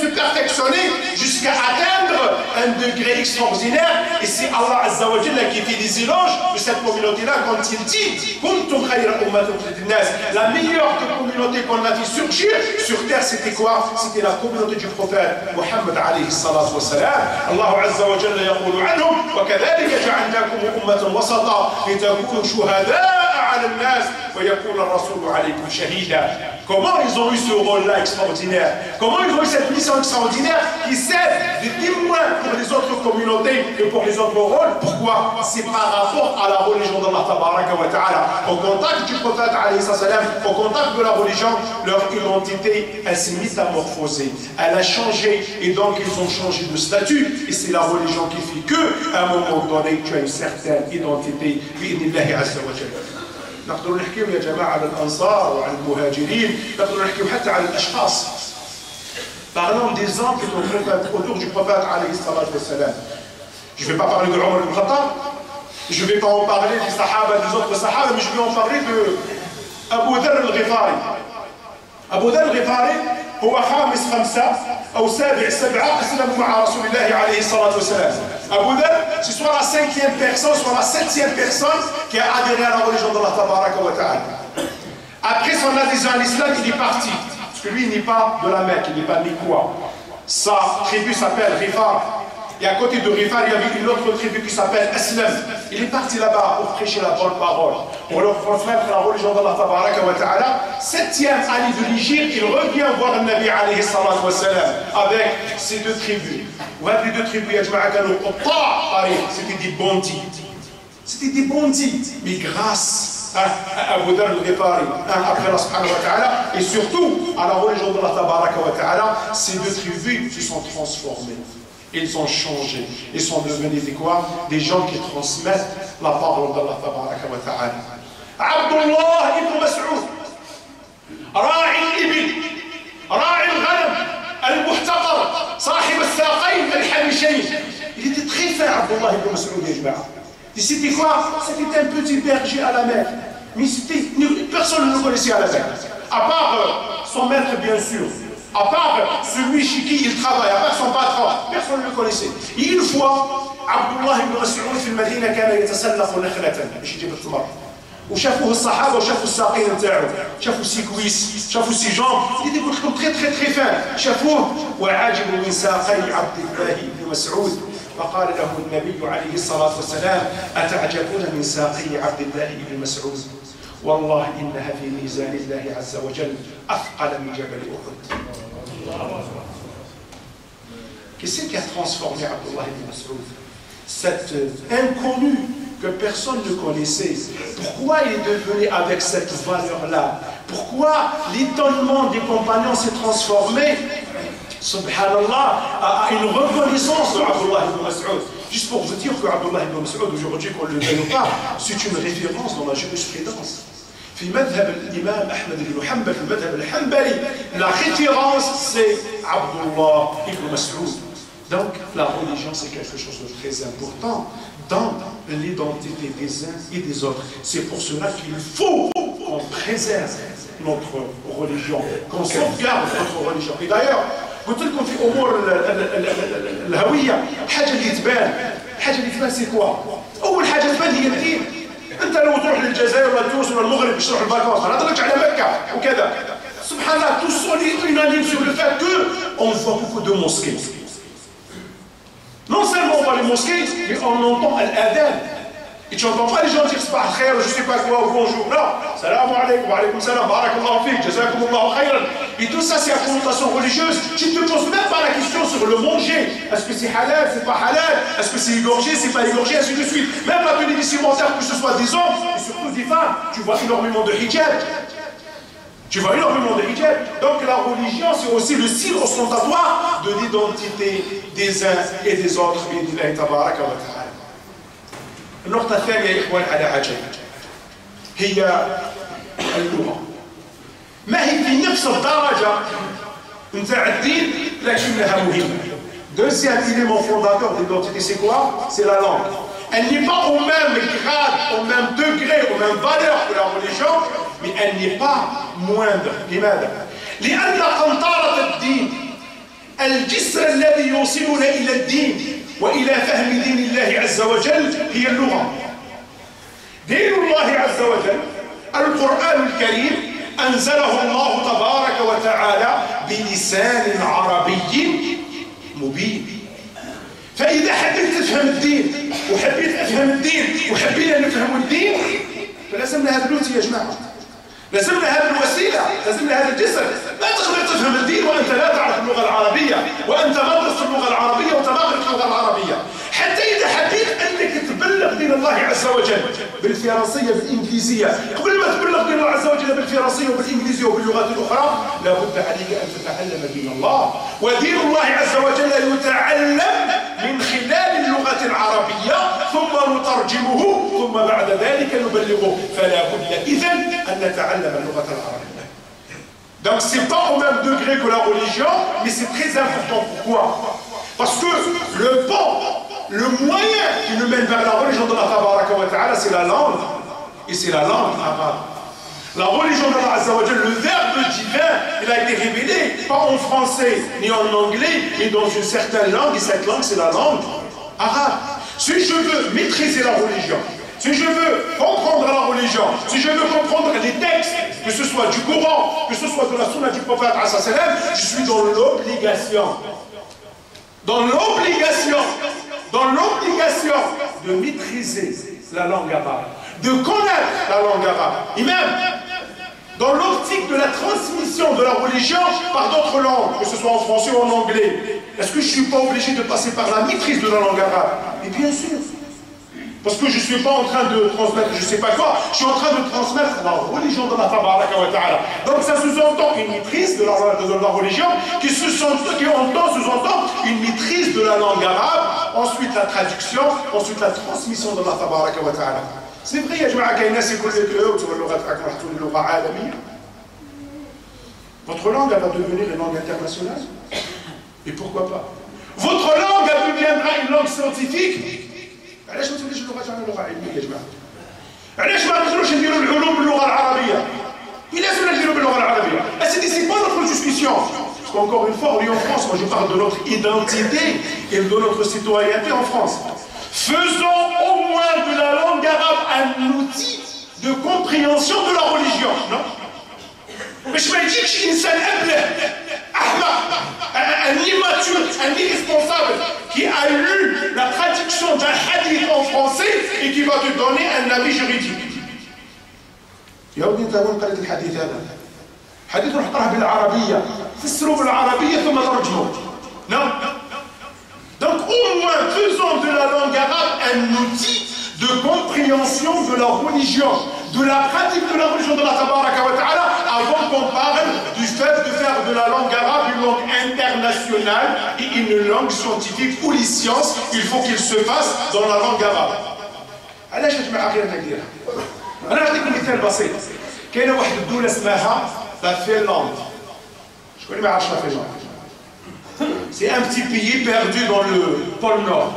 perfectionner jusqu'à atteindre un degré extraordinaire. Et c'est Allah Azza wa Jalla qui fait des éloges de cette communauté-là quand il dit Kuntum khayra ummatin ukhrijat lin-nas. La meilleure des communautés qu'on a fait surgir sur terre, c'était quoi? C'était la communauté du prophète Muhammad alayhi salatu wa salam. Allah Azza wa Jalla yaqulu anhum wa kadhalika ja'alnakum ummatan wasata litakunu shuhada'a 'ala an-nas wa yakuna ar-rasulu 'alaykum shahida. Comment ils ont eu ce rôle-là extraordinaire? Comment ils ont eu cette mission extraordinaire qui sert de témoin pour les autres communautés et pour les autres rôles? Pourquoi? C'est par rapport à la religion d'Allah tabaraka wa ta'ala. Au contact du prophète alayhi salam, au contact de la religion, leur identité, elle s'est métamorphosée. Elle a changé et donc ils ont changé de statut. Et c'est la religion qui fait qu'à un moment donné, tu as une certaine identité. Bi'idhnillahi azza wa jalla. نقدر نحكيو يا جماعة على الأنصار وعلى المهاجرين، نقدر نحكيو حتى على الأشخاص. Parlons des hommes qui sont autour du prophète alayhi salatu wassalam. Je ne vais pas parler de Omar ibn Khattab, je ne vais pas en parler des Sahaba, des autres Sahaba, mais je vais en parler de Abu Dharr al-Ghifari. Abu Dharr al-Ghifari هو خامس 5 أو 7 أسلموا مع رسول الله عليه الصلاة والسلام. Abu Dhar, c'est soit la 5e personne, soit la 7e personne qui a adhéré à la religion d'Allah Tabaraka wa Ta'ala. Après son adhésion à l'islam, il est parti. Parce que lui, il n'est pas de la Mecque, il n'est pas Mikoua. Sa tribu s'appelle Rifar. Et à côté de Rifar, il y avait une autre tribu qui s'appelle Aslam. Il est parti là-bas pour prêcher la bonne parole, pour leur transmettre la religion d'Allah Tabaraka wa Ta'ala. 7e année de l'Hégire, il revient voir le Nabi alayhi salatu wa salam avec ces deux tribus. Les deux tribus, c'était des bandits. C'était des bandits. Mais grâce à Abu Dhar al-Ghifari, après Allah subhanahu wa ta'ala, et surtout à la religion d'Allah Tabaraka wa Ta'ala, ces deux tribus se sont transformées. Ils ont changé. Ils sont devenus des quoi? Des gens qui transmettent la parole d'Allah Tabaraka wa Ta'ala. Abdullah ibn Mas'ud, راعي الإبل، راعي الغنم، المحتقر، صاحب الساقين الحبشين. Il était très fin, Abdullah ibn Mas'ud, ya jama'a. Et c'était quoi? C'était un petit berger à la Mecque. Mais personne ne le connaissait à la Mecque. À part son maître, bien sûr. À part celui chez qui il travaille, à part son patron, personne ne le connaissait. Et une fois, Abdullah ibn Mas'ud في المدينة كان يتسلق نخلة باش يجيب الثمر. وشافوه الصحابة وشافوا الساقين نتاعو، شافوا سي كويس، شافوا سي جامب، il était comme très très très fin. شافوه وعاجبوا من ساقي عبد الله بن مسعود. فقال له النبي عليه الصلاة والسلام: أتعجبون من ساقي عبد الله بن مسعود؟ والله إنها في ميزان الله عز وجل أثقل من جبل أحد. Qu'est-ce qui a transformé Abdullah ibn Mas'ud? Cet inconnu que personne ne connaissait. Pourquoi il est devenu avec cette valeur-là? Pourquoi l'étonnement des compagnons s'est transformé, subhanallah, à une reconnaissance de Abdullah ibn Mas'ud? Juste pour vous dire que Abdullah ibn Mas'ud, aujourd'hui qu'on le veuille ou pas, c'est une référence dans la jurisprudence. في مذهب الإمام أحمد بن حنبل في المذهب الحنبلي la référence c'est Abdullah ibn Mas'ud. Donc la religion c'est quelque chose de très important dans l'identité des uns et des autres. C'est pour cela qu'il faut qu'on préserve notre religion, qu'on sauvegarde notre religion. Et d'ailleurs قلت لكم في أمور الهوية حاجة اللي تبان c'est quoi؟ أول حاجة تبان هي الدين. انت لو تروح للجزائر ولا تونس ولا المغرب باش تروح الفاكونس ما نهضرلكش على مكه وكذا سبحان الله tous sont unanimes sur le fait que on voit beaucoup de mosquées. Non seulement on voit les mosquées, mais on entend l'adhan. Et tu n'entends pas les gens dire صباح الخير ou je sais pas quoi ou bonjour. Non, salam alaykoum wa alaykoum salam, barakallahu fik, jazakumullahu khayran. Et tout ça c'est à connotation religieuse. Tu ne te poses même pas la question sur le manger. Est-ce que c'est halal, c'est pas halal? Est-ce que c'est égorgé, c'est pas égorgé, ainsi de suite. Même la tenue vestimentaire, que ce soit des hommes et surtout des femmes, tu vois énormément de hijab. Tu vois énormément de hijab. Donc la religion c'est aussi le signe ostentatoire de l'identité des uns et des autres. Bi'idhnillahi tabaraka wa ta'ala. النقطة الثانية يا إخوان على عجل هي اللغة. ما هي في نفس الدرجة نتاع الدين لكنها مهمة. Deuxième élément fondateur de l'identité, c'est quoi? C'est la langue. Elle n'est pas au même grade, au même degré, aux mêmes valeurs que la religion, mais elle n'est pas moindre. لماذا؟ لأن قنطرة الدين الجسر الذي يوصلنا إلى الدين وإلى فهم دين الله عز وجل هي اللغة. دين الله عز وجل القرآن الكريم أنزله الله تبارك وتعالى بلسان عربي مبين. فإذا حبيت تفهم الدين وحبيت أفهم الدين وحبينا نفهم الدين فلازمنا هذا اللغة يا جماعة. لازمنا هذه الوسيلة، لازمنا هذا الجسر. لا تقدر تفهم الدين وأنت لا تعرف اللغة العربية، وأنت ما درست اللغة العربية وأنت ما قرأت اللغة العربية. حتى إذا حبيت أنك تبلغ دين الله عز وجل بالفرنسية بالإنجليزية، قبل ما تبلغ دين الله عز وجل بالفرنسية وبالإنجليزية وباللغات الأخرى، لابد عليك أن تتعلم دين الله. ودين الله عز وجل يتعلم من خلال اللغة العربية ثم نترجمه ثم بعد ذلك نبلغه. فلا بد إذن أن نتعلم اللغة العربية. Donc c'est pas au même degré que la religion, mais c'est très important. Pourquoi? Parce que le pont, le moyen qui nous mène vers la religion de Allah Tabaraka wa Ta'ala, c'est la langue, et c'est la langue arabe. La religion de Allah Azza wa Jalla, le verbe divin, il a été révélé, pas en français ni en anglais, mais dans une certaine langue, et cette langue c'est la langue arabe. Si je veux maîtriser la religion, si je veux comprendre la religion, si je veux comprendre les textes, que ce soit du Coran, que ce soit de la Sunna du prophète, je suis dans l'obligation de maîtriser la langue arabe, de connaître la langue arabe. Et même, dans l'optique de la transmission de la religion par d'autres langues, que ce soit en français ou en anglais, est-ce que je ne suis pas obligé de passer par la maîtrise de la langue arabe? Et bien sûr. Parce que je ne suis pas en train de transmettre je ne sais pas quoi, je suis en train de transmettre la religion de la Tabaraka wa Ta'ala. Donc ça sous-entend une maîtrise de la religion qui sous-entend une maîtrise de la langue arabe, ensuite la traduction, ensuite la transmission de la Tabaraka wa Ta'ala. C'est vrai, il y a votre langue elle va devenir une langue internationale. Et pourquoi pas? Votre langue elle deviendra une langue scientifique. علاش ما توليش اللغه تاعنا لغه علميه يا جماعه؟ علاش ما نقدروش نديروا العلوم باللغه العربيه؟ لازم نديروا باللغه العربيه. C'est pas notre discussion. Parce qu'encore une fois, on est en France, moi je parle de notre identité et de notre citoyenneté en France. Faisons au moins de la langue arabe un outil de compréhension de la religion. Non? باش ما يجيكش انسان ابله احمق un immature, un irresponsable qui a lu la traduction d'un hadith en français et qui va te donner un avis juridique. يا ودي انت وين قريت الحديث هذا؟ حديث روح اقراه بالعربيه، فسره بالعربيه ثم ترجمه. Non. Donc au moins faisons de la langue arabe un outil de compréhension de la religion, de la pratique de la religion de la Tabaraka wa Ta'ala, avant qu'on parle du fait de faire de la langue arabe une langue internationale et une langue scientifique où les sciences, il faut qu'ils se fassent dans la langue arabe. علاش يا جماعه غير نديرها؟ انا نعطيكم مثال بسيط. كاينه واحد الدوله اسمها لا فنلندا. شكون اللي ما يعرفش لا فنلندا؟ C'est un petit pays perdu dans le pôle Nord,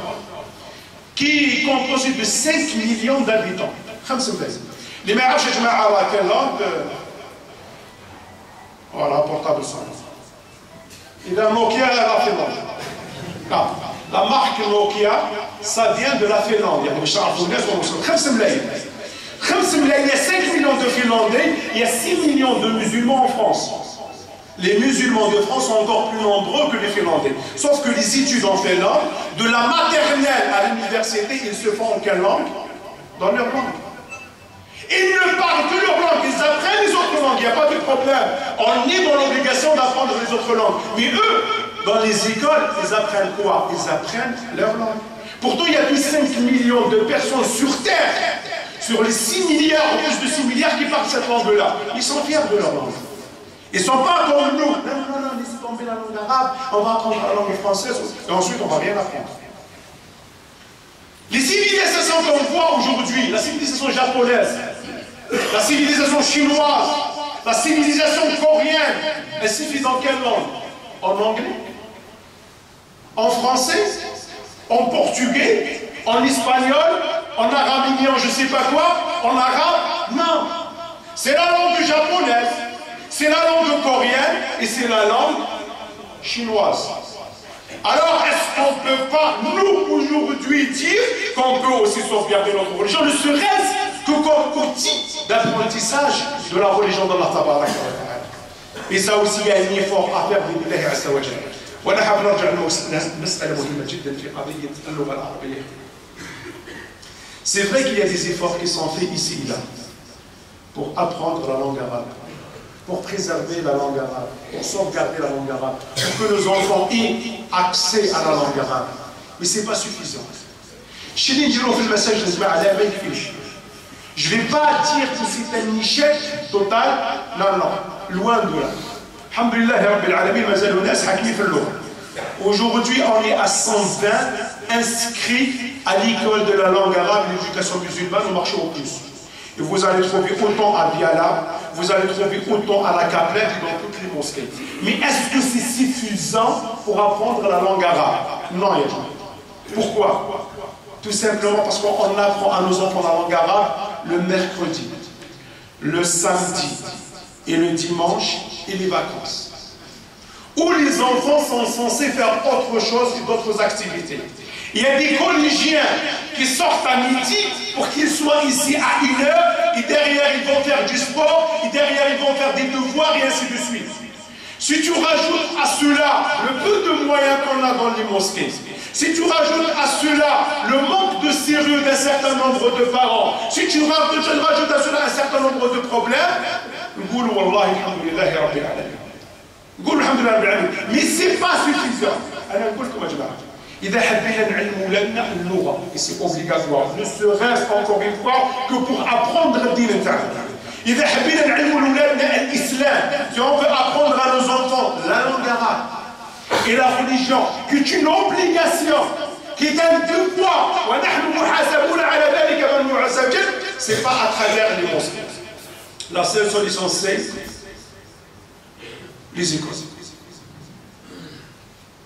qui est composé de 5 millions d'habitants. 5 ملايين. اللي ما يعرفش يا جماعه لا فنلندا voilà portable sans. إذا نوكيا لا فنلندا. Non, la marque Nokia, ça vient de la Finlande. يعني باش تعرفوا الناس ونوصل 5 ملايين. 5 ملايين, il y a 5 millions de Finlandais, il y a 6 millions de musulmans en France. Les musulmans de France sont encore plus nombreux que les Finlandais. Sauf que les études en Finlande, de la maternelle à l'université, ils se font en quelle langue? Dans leur langue. Ils ne parlent que leur langue, ils apprennent les autres langues, il n'y a pas de problème. On est dans l'obligation d'apprendre les autres langues. Mais eux, dans les écoles, ils apprennent quoi? Ils apprennent leur langue. Pourtant, il y a plus de 5 millions de personnes sur Terre, sur les 6 milliards, ou plus de 6 milliards qui parlent cette langue-là. Ils sont fiers de leur langue. Ils ne sont pas comme nous. Non, laissez tomber la langue arabe, on va apprendre la langue française, et ensuite on ne va rien apprendre. Les civilisations qu'on voit aujourd'hui, la civilisation japonaise, la civilisation chinoise, la civilisation coréenne, elle suffit dans quelle langue? En anglais? En français? En portugais? En espagnol? En arabien, je ne sais pas quoi? En arabe? Non. C'est la langue japonaise. C'est la langue coréenne et c'est la langue chinoise. Alors, est-ce qu'on ne peut pas, nous, aujourd'hui, dire qu'on peut aussi sauvegarder notre religion, ne serait-ce que comme outil d'apprentissage de la religion d'Allah Tabaraka wa Ta'ala? Et ça aussi, il y a un effort à faire بالله عز وجل. وأنا حاب نرجع لمسألة مهمة جدا في قضية اللغة العربية. C'est vrai qu'il y a des efforts qui sont faits ici et là pour apprendre la langue arabe, pour préserver la langue arabe, pour sauvegarder la langue arabe, pour que nos enfants aient accès à la langue arabe. Mais ce n'est pas suffisant. Je ne vais pas dire que c'est un échec total. Non, loin de là. Alhamdulillah, Rabbil Alamin, mazalou nas hakimi fil lugha. Aujourd'hui, on est à 120 inscrits à l'école de la langue arabe et l'éducation musulmane au marché au plus. Et vous allez trouver autant à Biala, vous allez trouver autant à la Kaplette et dans toutes les mosquées. Mais est-ce que c'est suffisant pour apprendre la langue arabe? Non, Yajma. Pourquoi? Tout simplement parce qu'on apprend à nos enfants la langue arabe le mercredi, le samedi et le dimanche et les vacances. Où les enfants sont censés faire autre chose et d'autres activités. Il y a des collégiens qui sortent à midi pour qu'ils soient ici à 1h, et derrière ils vont faire du sport, et derrière ils vont faire des devoirs, et ainsi de suite. Si tu rajoutes à cela le peu de moyens qu'on a dans les mosquées, si tu rajoutes à cela le manque de sérieux d'un certain nombre de parents, si tu rajoutes à cela un certain nombre de problèmes, نقول والله الحمد لله رب العالمين. نقول الحمد لله رب العالمين. Mais c'est pas suffisant. أنا نقول لكم يا جماعة. إذا حبينا نعلموا لنا اللغة et c'est obligatoire, ne serait-ce encore une fois que pour apprendre الدين تاعنا. إذا حبينا نعلموا لولادنا الإسلام, si on veut apprendre à nos enfants la langue arabe et la religion, qui est une obligation, qui est un devoir, ونحن محاسبون على ذلك من معسكر, c'est pas à travers les mosquées. La seule solution c'est les écoles.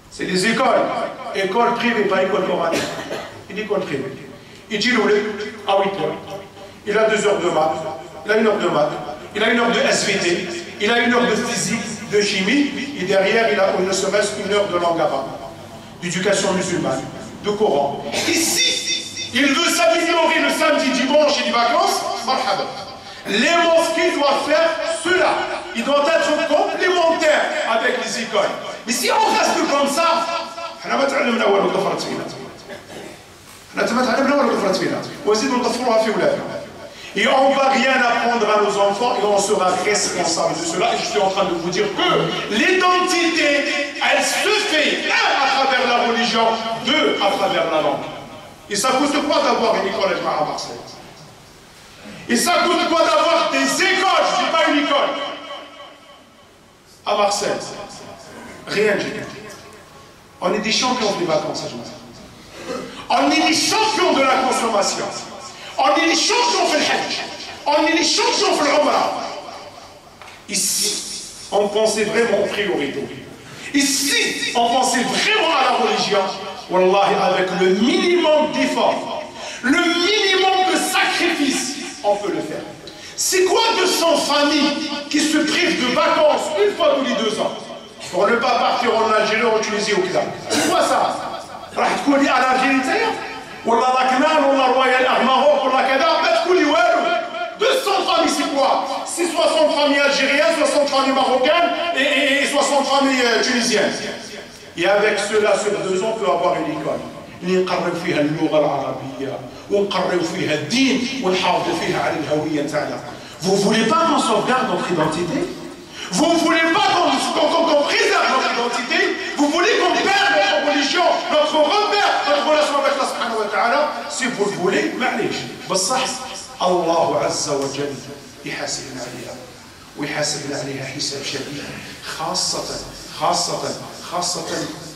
C'est les écoles. École privée, pas école coranique. Une école privée. Il dit à 8h. Il a 2 heures de maths. Il a 1 heure de maths. Il a 1 heure de SVT. Il a 1 heure de physique, de chimie. Et derrière, il a ne serait-ce qu'1 heure de langue arabe, d'éducation musulmane, de Coran. Et si il veut s'améliorer le samedi, dimanche et les vacances, marhaba. Les mosquées doivent faire cela. Ils doivent être complémentaires avec les écoles. Mais si on reste comme ça, on va تعلمنا والو ضفرت فينا. حنا ما تعلمنا والو ضفرت فينا. وزيدوا نضفروها في ولادنا. Et on ne va rien apprendre à nos enfants et on sera responsable de cela. Et je suis en train de vous dire que l'identité, elle se fait, 1, à travers la religion, 2, à travers la langue. Et ça coûte quoi d'avoir une école à Marseille? Et ça coûte quoi d'avoir des écoles? Je ne dis pas une école. À Marseille. Rien du tout. On est des champions des vacances à Marseille. On est les champions de la consommation. On est les champions في الحج. On est les champions في العمرة. Ici, on pensait vraiment aux priorités. Ici, on pensait vraiment à la religion. Wallahi, avec le minimum d'efforts, le minimum de sacrifice, on peut le faire. C'est quoi 200 familles qui se privent de vacances une fois tous les 2 ans pour ne pas partir en Algérie, en Tunisie ou كذا? C'est quoi ça? راح تكوني على الجيري تاعك ولا راكنان ولا رويال Maroc ولا كذا ما تكوني والو. 200 familles c'est quoi? C'est 60 familles algériennes, 60 familles marocaines et 60 familles tunisiennes. Et avec cela, sur 2 ans, on peut avoir une école. اللي نقرب فيها اللغة العربية ونقرب فيها الدين ونحافظ فيها على الهوية تاعنا. Vous voulez pas qu'on sauvegarde notre identité? Vous voulez pas qu'on préserve notre identité? Vous voulez qu'on perde notre religion, notre repère, notre relation avec Allah subhanahu wa ta'ala? Si vous le voulez, معليش. بصح الله عز وجل يحاسبنا عليها ويحاسبنا عليها حساب شديد خاصة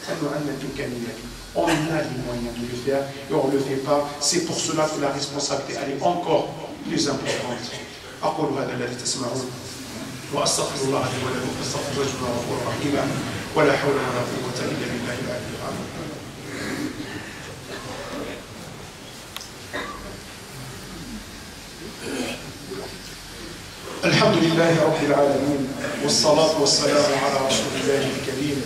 أنه عندنا الإمكانيات. On a les moyens de le faire et on ne le fait pas. C'est pour cela que la responsabilité elle est encore plus importante. أقول هذا الذي تسمعون وأستغفر الله لي ولكم فاستغفروه إنه غفور رحيم ولا حول ولا قوة إلا بالله العلي العظيم. الحمد لله رب العالمين والصلاة والسلام على رسول الله الكريم.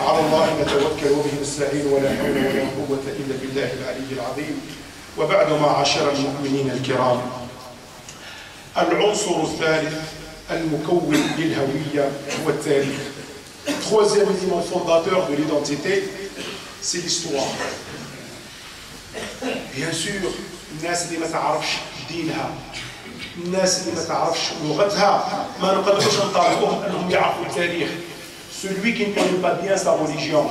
على الله نتوكل وبه نستعين ولا حول ولا قوة إلا بالله العلي العظيم. وبعد معاشر المؤمنين الكرام، العنصر الثالث المكون للهوية هو التاريخ. Troisième élément fondateur de l'identité, c'est l'histoire. Bien sûr, الناس اللي ما تعرفش دينها، الناس اللي ما تعرفش لغتها، ما نقدروش نطالبوهم انهم يعرفوا التاريخ. Celui qui ne connaît pas bien sa religion,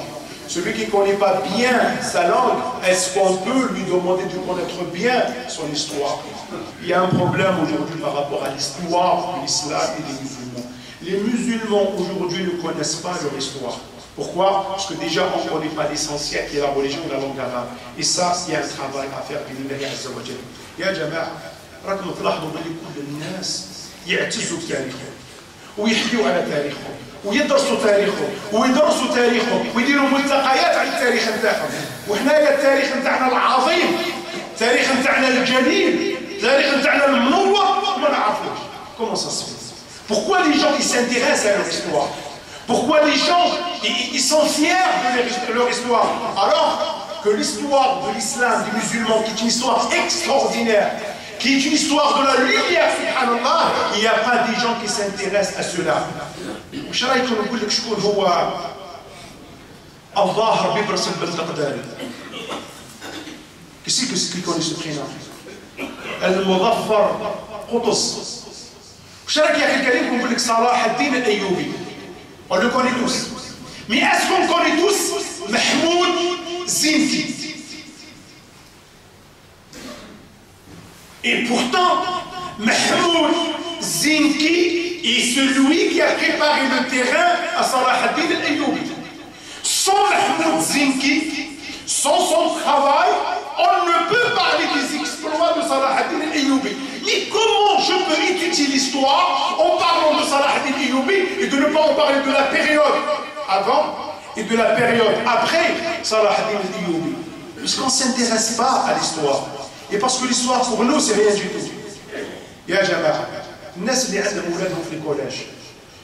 celui qui ne connaît pas bien sa langue, est-ce qu'on peut lui demander de connaître bien son histoire? Il y a un problème aujourd'hui par rapport à l'histoire de l'islam et des musulmans. Les musulmans aujourd'hui ne connaissent pas leur histoire. Pourquoi? Parce que déjà on ne connaît pas l'essentiel qui est la religion et la langue arabe. Et ça, il y a un travail à faire بإذن عز وجل. يا جماعة، راكم تلاحظوا بلي كل الناس يعتزوا بتاريخهم ويحكيوا على تاريخهم ويدرسوا تاريخهم ويدرسوا تاريخهم ويديروا ملتقيات على التاريخ نتاعهم. وحنايا التاريخ نتاعنا العظيم، التاريخ نتاعنا الجليل، التاريخ نتاعنا المنور ما نعرفوش. Comment ça se fait? Pourquoi les gens ils s'intéressent à leur histoire? Pourquoi les gens ils sont fiers de leur histoire? Alors que l'histoire de l'islam, des musulmans, qui est une histoire extraordinaire, qui est une histoire de la lumière, subhanallah, il n'y a pas des gens qui s'intéressent à cela. وش رايكم نقول لك شكون هو الظاهر ببرس البندقداري؟ Qui c'est qui connaît ce prénom? المظفر قطز. وش رايك يا اخي الكريم نقول لك صلاح الدين الايوبي؟ On le connaît tous. Mais est-ce qu'on connaît tous Mahmoud Zinki? Et pourtant, Mahmoud Zinki est celui qui a préparé le terrain à Salah ad-Din al-Ayyoubi. Sans Mahmoud Zinki, sans son travail, on ne peut parler des exploits de Salah ad-Din al-Ayyoubi. Mais comment je peux étudier l'histoire en parlant de Salah ad-Din al-Ayyoubi et de ne pas en parler de la période avant et de la période après Salah ad-Din al-Ayyoubi? Puisqu'on ne s'intéresse pas à l'histoire. Et parce que l'histoire pour nous, c'est rien du tout. Ya Jama'a, الناس اللي عندهم أولادهم في الكوليج,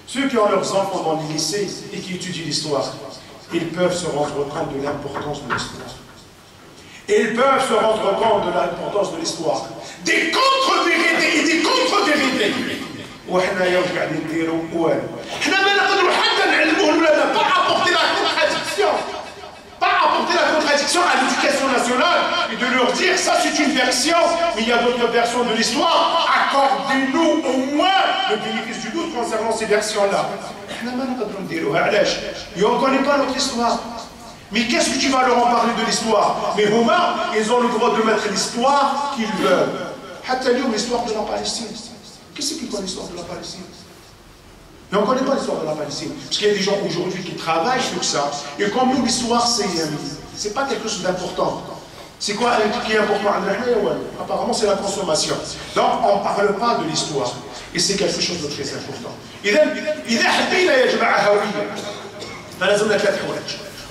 ceux qui ont leurs enfants dans les lycées et qui étudient l'histoire, ils peuvent se rendre compte de l'importance de l'histoire. Ils peuvent se rendre compte de l'importance de l'histoire. Des contre-vérités et des contre-vérités. وحنا يوم قاعدين نديروا والو. حنا ما نقدروا حتى نعلموا ولادنا pas apporter la contradiction. Pas apporter la contradiction à l'éducation nationale et de leur dire ça c'est une version, mais il y a d'autres versions de l'histoire. Accordez-nous au moins le bénéfice du doute concernant ces versions-là. Et on ne connaît pas notre histoire. Mais qu'est-ce que tu vas leur en parler de l'histoire? Mais Houma, ils ont le droit de mettre l'histoire qu'ils veulent. L'histoire de la Palestine. Qu'est-ce qui connaît l'histoire de la Palestine? Mais on ne connaît pas l'histoire de la Palestine. Parce qu'il y a des gens aujourd'hui qui travaillent sur ça. Et comme nous, l'histoire, c'est pas quelque chose d'important. C'est quoi qui est important? Apparemment, c'est la consommation. Donc, on ne parle pas de l'histoire. Et c'est quelque chose de très important.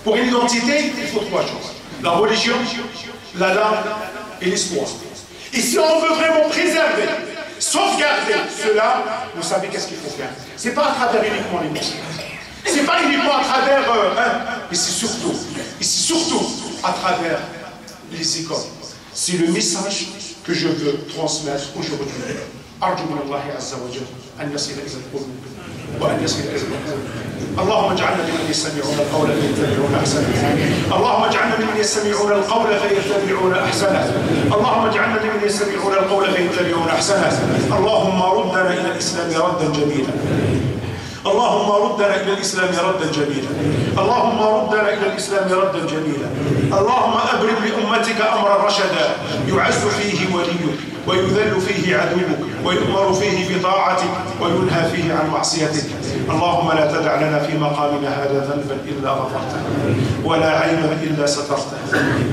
Pour une identité, il faut trois choses. La religion, la langue et l'histoire. Et si on veut vraiment préserver, sauvegarder cela, vous savez qu'est-ce qu'il faut faire. Ce n'est pas à travers uniquement les muscles. Ce n'est pas uniquement à travers mais c'est surtout à travers les écoles. C'est le message que je veux transmettre aujourd'hui. أرجو من الله عز وجل أن يصل إلى القلوب وأن يصل إلى القلوب. اللهم اجعلنا ممن يستمعون القول فيتبعون أحسنه. اللهم اجعلنا ممن يستمعون القول فيتبعون أحسنه. اللهم اجعلنا ممن يستمعون القول فيتبعون أحسنه. اللهم ردنا إلى الإسلام ردا جميلا. اللهم ردنا إلى الإسلام ردا جميلا. اللهم ردنا إلى الإسلام ردا جميلا. اللهم أبرم لأمتك أمرا رشدا يعز فيه وليك ويذل فيه عدوك ويؤمر فيه بطاعتك وينهى فيه عن معصيتك. اللهم لا تدع لنا في مقامنا هذا ذنبا إلا غفرته ولا عيبا إلا سترته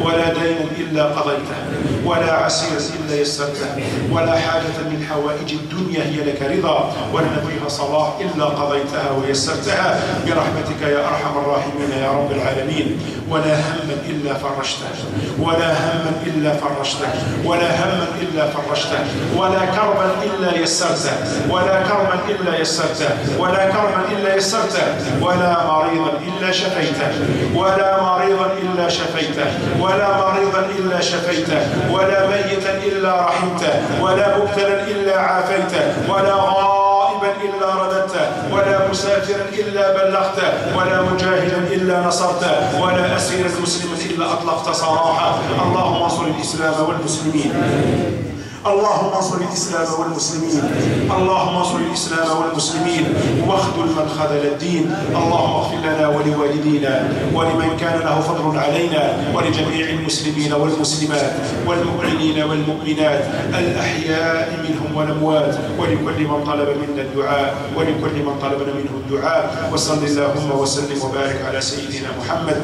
ولا دينا إلا قضيته ولا عسيرا إلا يسرته ولا حاجة من حوائج الدنيا هي لك رضا ولنا فيها صلاح إلا قضيتها ويسرتها برحمتك يا أرحم الراحمين يا رب العالمين. ولا هما إلا فرجته ولا هما إلا فرجته ولا هما إلا فرجته ولا كربا إلا يسرته ولا كربا إلا يسرته ولا كربا إلا يسرته ولا مريضا إلا شفيته ولا مريضا إلا شفيته ولا مريضا إلا شفيته ولا ميتا إلا رحمته ولا مبتلا إلا عافيته ولا غائبا إلا رددته ولا مسافرا إلا بلغته ولا مجاهدا إلا نصرته ولا أسيرا مسلما إلا أطلقت سراحه. اللهم انصر الإسلام والمسلمين. اللهم انصر الإسلام والمسلمين. اللهم انصر الإسلام والمسلمين واخذل من خذل الدين. اللهم اغفر لنا ولوالدينا ولمن كان له فضل علينا ولجميع المسلمين والمسلمات والمؤمنين والمؤمنات الأحياء منهم والأموات ولكل من طلب منا الدعاء ولكل من طلبنا منه الدعاء. وصل اللهم وسلم وبارك على سيدنا محمد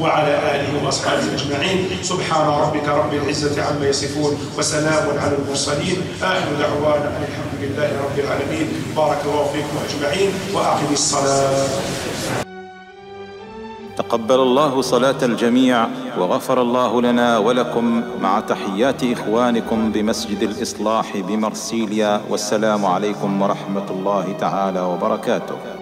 وعلى آله وأصحابه أجمعين. سبحان ربك رب العزة عما يصفون وسلام على المرسلين. آخر دعوانا أن الحمد لله رب العالمين. بارك الله فيكم أجمعين وأقم الصلاة. تقبل الله صلاة الجميع وغفر الله لنا ولكم مع تحيات إخوانكم بمسجد الإصلاح بمرسيليا، والسلام عليكم ورحمة الله تعالى وبركاته.